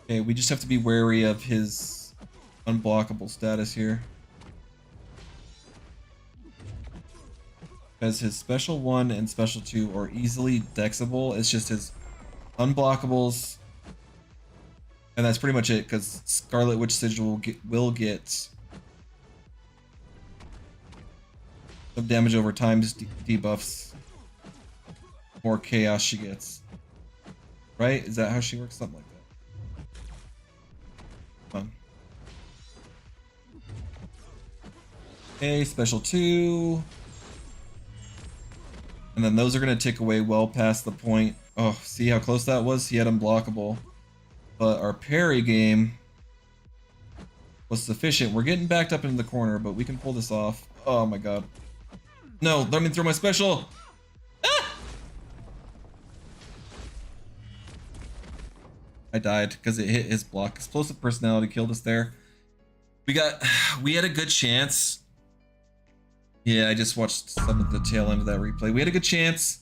Okay, we just have to be wary of his unblockable status here. Because his special 1 and special 2 are easily dexable. It's just his unblockables. And that's pretty much it, because Scarlet Witch Sigil will get some damage over time, just debuffs. More chaos she gets. Right? Is that how she works? Something like that. Come on. Okay, special 2. And then those are going to tick away well past the point. Oh, see how close that was? He had unblockable. But our parry game was sufficient. We're getting backed up into the corner, but we can pull this off. Oh my god. No, let me throw my special. Ah! I died because it hit his block. Explosive personality killed us there. We had a good chance. Yeah, I just watched some of the tail end of that replay. We had a good chance.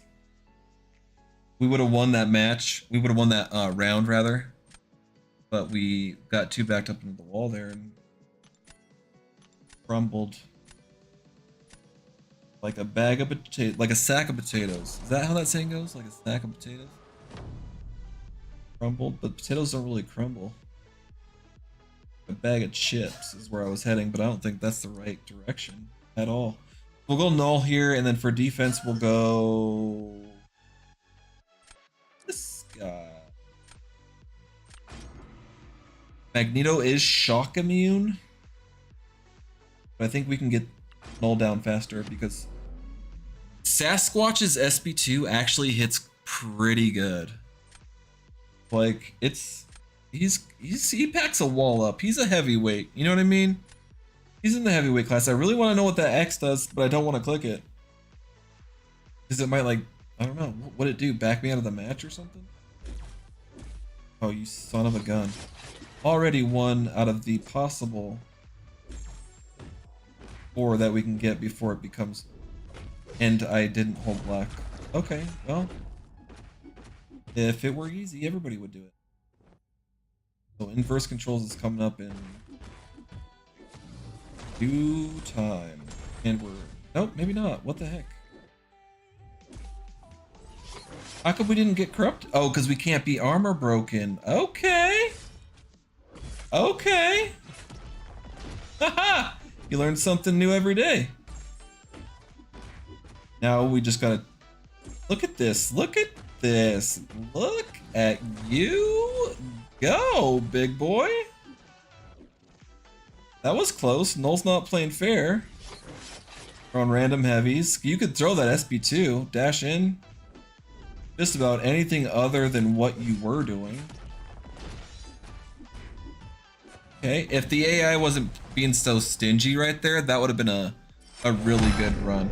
We would have won that match. We would have won that round, rather. But we got too backed up into the wall there and crumbled. Like a bag of potatoes, like a sack of potatoes. Is that how that saying goes? Like a sack of potatoes? Crumbled, but potatoes don't really crumble. A bag of chips is where I was heading, but I don't think that's the right direction at all. We'll go null here, and then for defense, we'll go this guy. Magneto is shock immune, but I think we can get null down faster because Sasquatch's SP2 actually hits pretty good. Like he packs a wall up. He's a heavyweight. You know what I mean? He's in the heavyweight class. I really want to know what that X does, but I don't want to click it. Because it might, like, I don't know. What would it do? Back me out of the match or something? Oh, you son of a gun. Already one out of the possible 4 that we can get before it becomes... And I didn't hold black. Okay, well. If it were easy, everybody would do it. So inverse controls is coming up in... due time. And we're... Nope, maybe not. What the heck? How come we didn't get corrupted? Oh, because we can't be armor broken. Okay. Okay. Haha! You learn something new every day. Now we just gotta... Look at this. Look at this. Look at you go, big boy. That was close. Null's not playing fair. We're on random heavies. You could throw that SB2. Dash in. Just about anything other than what you were doing. Okay, if the AI wasn't being so stingy right there, that would have been a really good run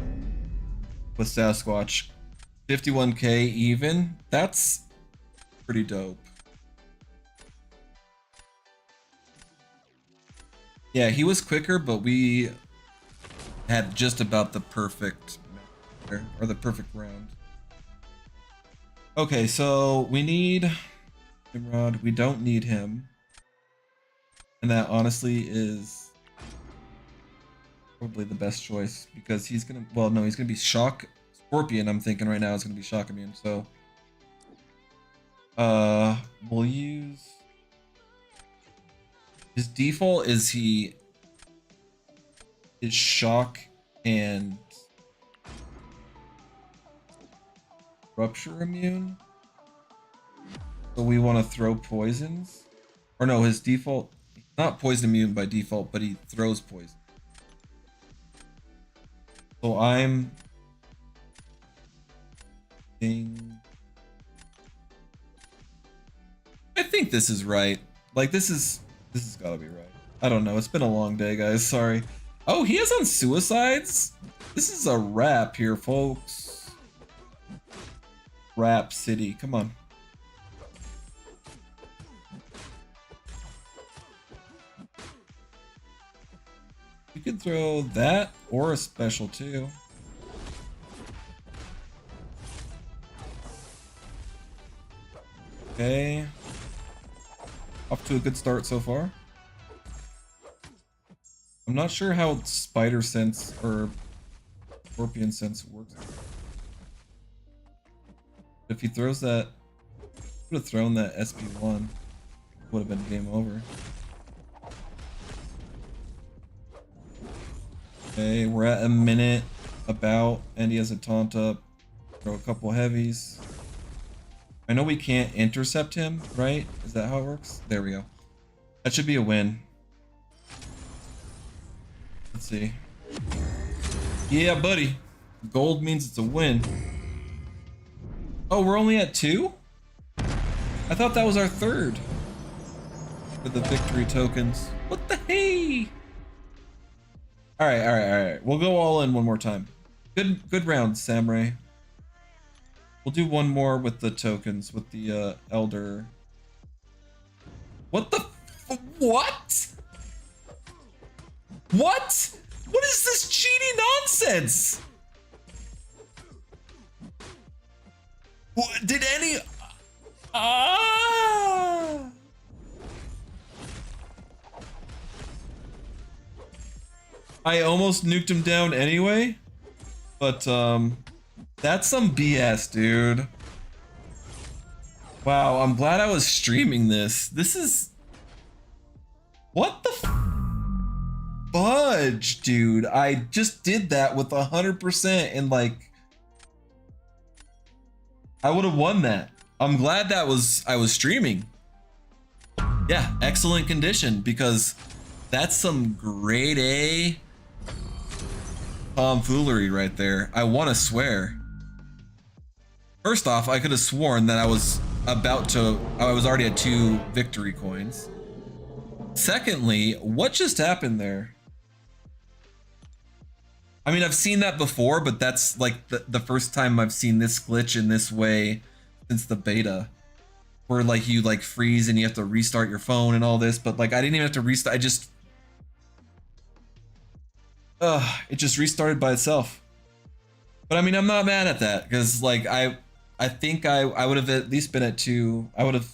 with Sasquatch. 51k even. That's pretty dope. Yeah, he was quicker, but we had just about the perfect or the perfect round. Okay, so we need Nimrod. We don't need him. And that honestly is probably the best choice because he's gonna, well, no, he's gonna be shock Scorpion. I'm thinking right now is gonna be shock immune. So, we'll use his default is shock and rupture immune. So we want to throw poisons, or no, his default. Not poison immune by default, but he throws poison. So I'm I think this is right. Like this has gotta be right. I don't know. It's been a long day, guys. Sorry. Oh, he has on suicides? This is a wrap here, folks. Rap City. Come on. You could throw that or a special too. Okay. Off to a good start so far. I'm not sure how Spider Sense or Scorpion Sense works. If he throws that, would have thrown that SP1, would have been game over. Okay, we're at a minute about, and he has a taunt up. Throw a couple heavies. I know we can't intercept him, right? Is that how it works? There we go. That should be a win. Let's see. Yeah, buddy. Gold means it's a win. Oh, we're only at 2? I thought that was our 3rd. For the victory tokens. What the hey? Alright, alright, alright. We'll go all in one more time. Good round, Samurai. We'll do one more with the tokens, with the Elder. What the what? What? What is this cheating nonsense? What, did any... Ah! I almost nuked him down anyway, but that's some BS, dude. Wow, I'm glad I was streaming this. This is... What the fudge, dude? I just did that with 100% and like... I would have won that. I'm glad that I was streaming. Yeah, excellent condition, because that's some grade A tomfoolery right there. I want to swear. First off, I could have sworn that I was already at 2 victory coins. Secondly, what just happened there? I mean, I've seen that before, but that's like the first time I've seen this glitch in this way since the beta, where like you like freeze and you have to restart your phone and all this, but like I didn't even have to restart. It just restarted by itself. But I mean, I'm not mad at that, because like I think I would have at least been at 2. I would have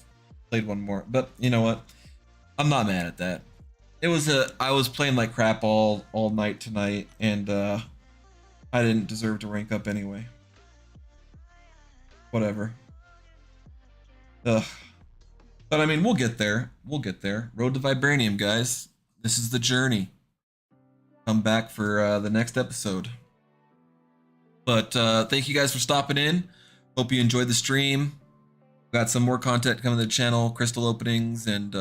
played one more, but you know what? I'm not mad at that. It was I was playing like crap all night tonight, and I didn't deserve to rank up anyway. Whatever. Ugh. But I mean, we'll get there. We'll get there. Road to Vibranium, guys. This is the journey. Come back for the next episode. But thank you guys for stopping in. Hope you enjoyed the stream. Got some more content coming to the channel, crystal openings, and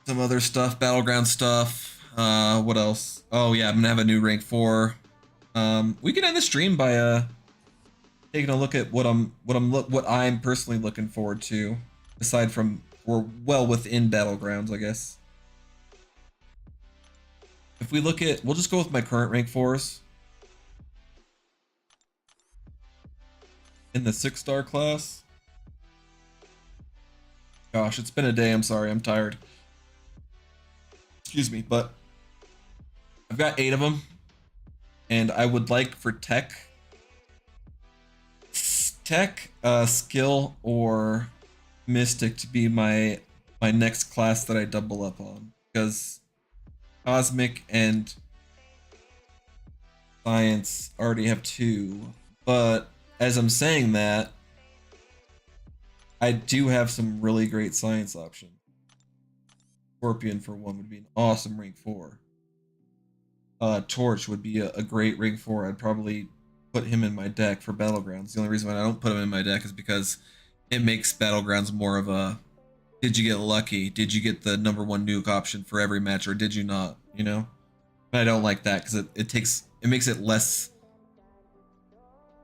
some other stuff, Battleground stuff. What else? Oh yeah, I'm gonna have a new rank 4. We can end the stream by taking a look at what I'm personally looking forward to, aside from we're well within Battlegrounds, I guess. If we look at, we'll just go with my current rank 4s. In the 6-star class. Gosh, it's been a day, I'm sorry, I'm tired. Excuse me, but I've got 8 of them, and I would like for tech, skill, or mystic to be my next class that I double up on, because cosmic and science already have 2. But as I'm saying that, I do have some really great science options. Scorpion for 1 would be an awesome rank 4. Torch would be a great rank 4. I'd probably put him in my deck for Battlegrounds. The only reason why I don't put him in my deck is because it makes Battlegrounds more of a, did you get lucky? Did you get the #1 nuke option for every match, or did you not? You know? And I don't like that, because it makes it less,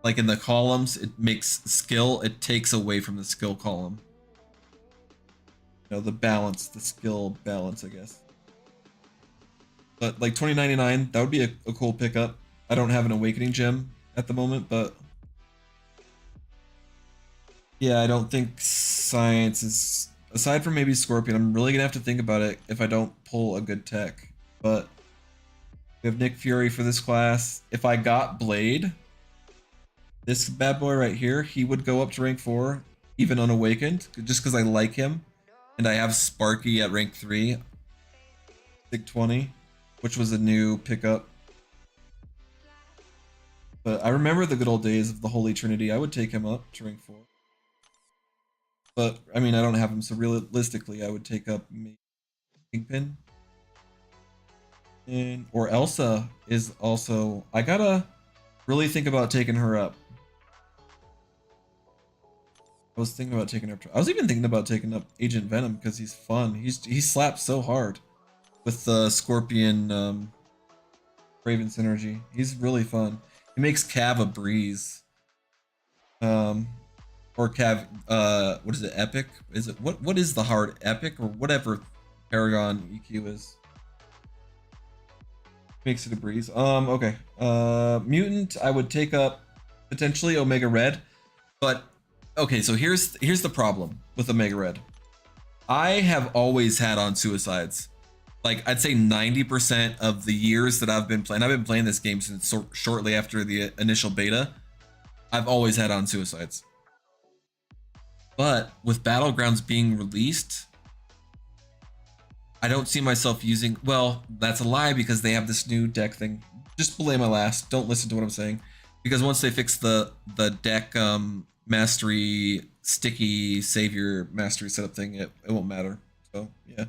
like in the columns, it makes skill, it takes away from the skill column. You know, the balance, the skill balance, I guess. But like 2099, that would be a cool pickup. I don't have an awakening gem at the moment, but yeah, I don't think science is, aside from maybe Scorpion, I'm really gonna have to think about it if I don't pull a good tech. But we have Nick Fury for this class. If I got Blade, this bad boy right here, he would go up to rank 4, even unawakened, just because I like him. And I have Sparky at rank 3, Sig 20, which was a new pickup. But I remember the good old days of the Holy Trinity. I would take him up to rank 4. But, I mean, I don't have him, so realistically, I would take up Kingpin. Or Elsa is also... I gotta really think about taking her up. I was thinking about taking up... I was even thinking about taking up Agent Venom, because he's fun. He slaps so hard with the Scorpion Raven synergy. He's really fun. He makes Cav a breeze. Um, or what is it? Epic? Is it what is the hard epic or whatever Paragon EQ is? Makes it a breeze. Okay. Mutant, I would take up potentially Omega Red, but okay. So here's the problem with Omega Red. I have always had on suicides. Like I'd say 90% of the years that I've been playing this game since shortly after the initial beta. I've always had on suicides. But with Battlegrounds being released, I don't see myself using. Well, that's a lie because they have this new deck thing. Just belay my last. Don't listen to what I'm saying, because once they fix the deck mastery sticky savior mastery setup thing, it won't matter. So yeah,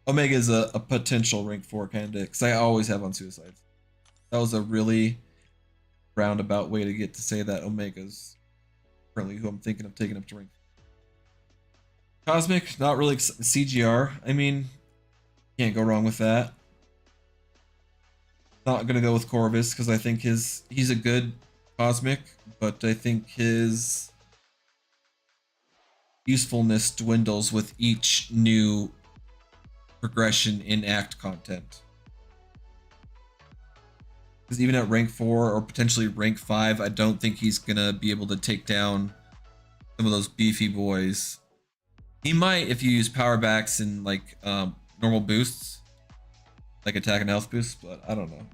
Omega is a potential rank 4 candidate because I always have on suicides. That was a really roundabout way to get to say that Omega's currently who I'm thinking of taking up to rank. Cosmic, not really CGR. I mean, can't go wrong with that. Not gonna go with Corvus because I think he's a good Cosmic, but I think his usefulness dwindles with each new progression in Act content. Because even at rank 4 or potentially rank 5, I don't think he's gonna be able to take down some of those beefy boys. He might if you use power backs and like normal boosts, like attack and health boosts, but I don't know.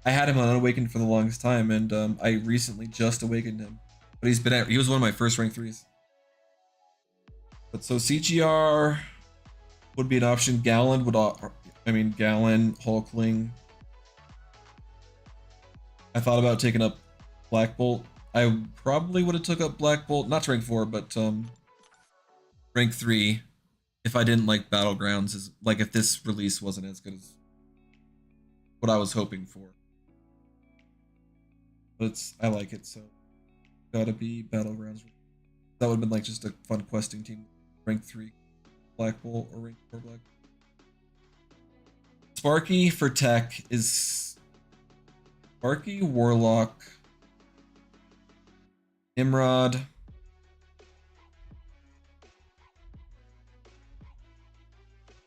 I had him on Unawakened for the longest time, and I recently just awakened him. But he was one of my first rank 3s. But so CGR would be an option. Gallon, Hulkling. I thought about taking up Black Bolt. I probably would have took up Black Bolt, not to rank 4, but rank 3 if I didn't like Battlegrounds, is like if this release wasn't as good as what I was hoping for. But I like it, so gotta be Battlegrounds. That would have been like just a fun questing team. Rank 3 Black Bolt or rank 4 Black Bolt. Sparky for tech is Sparky, Warlock, Nimrod.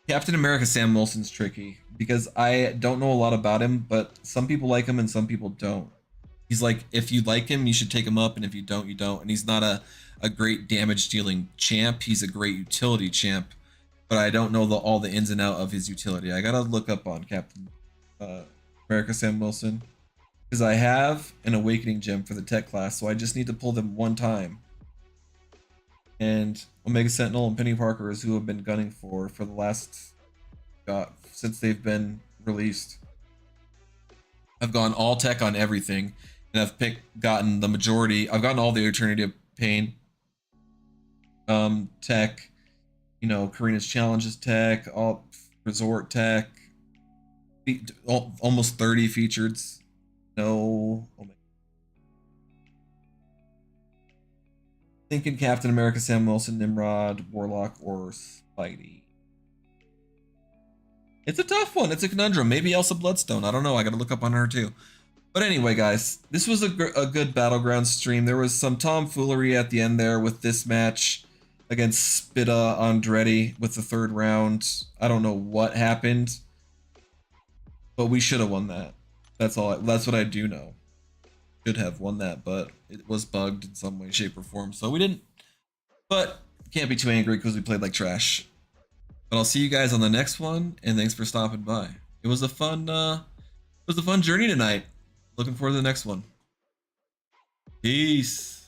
Captain America Sam Wilson's tricky because I don't know a lot about him, but some people like him and some people don't. He's like, if you like him, you should take him up, and if you don't, you don't. And he's not a great damage dealing champ. He's a great utility champ, but I don't know all the ins and out of his utility. I gotta look up on Captain America Sam Wilson because I have an Awakening gem for the tech class, so I just need to pull them one time. And Omega Sentinel and Penny Parker is who I've been gunning for the last since they've been released. I've gone all tech on everything, and I've gotten the majority. I've gotten all the Eternity of Pain tech, Karina's Challenges tech, all Resort tech, almost 30 featured. No, thinking Captain America, Sam Wilson, Nimrod, Warlock, or Spidey. It's a tough one. It's a conundrum. Maybe Elsa Bloodstone. I don't know. I gotta look up on her too. But anyway, guys, this was a good Battleground stream. There was some tomfoolery at the end there with this match against Spida Andretti with the 3rd round. I don't know what happened, but we should have won that. That's all. That's what I do know. Should have won that, but it was bugged in some way, shape, or form, so we didn't. But can't be too angry because we played like trash. But I'll see you guys on the next one, and thanks for stopping by. It was a fun journey tonight. Looking forward to the next one. Peace.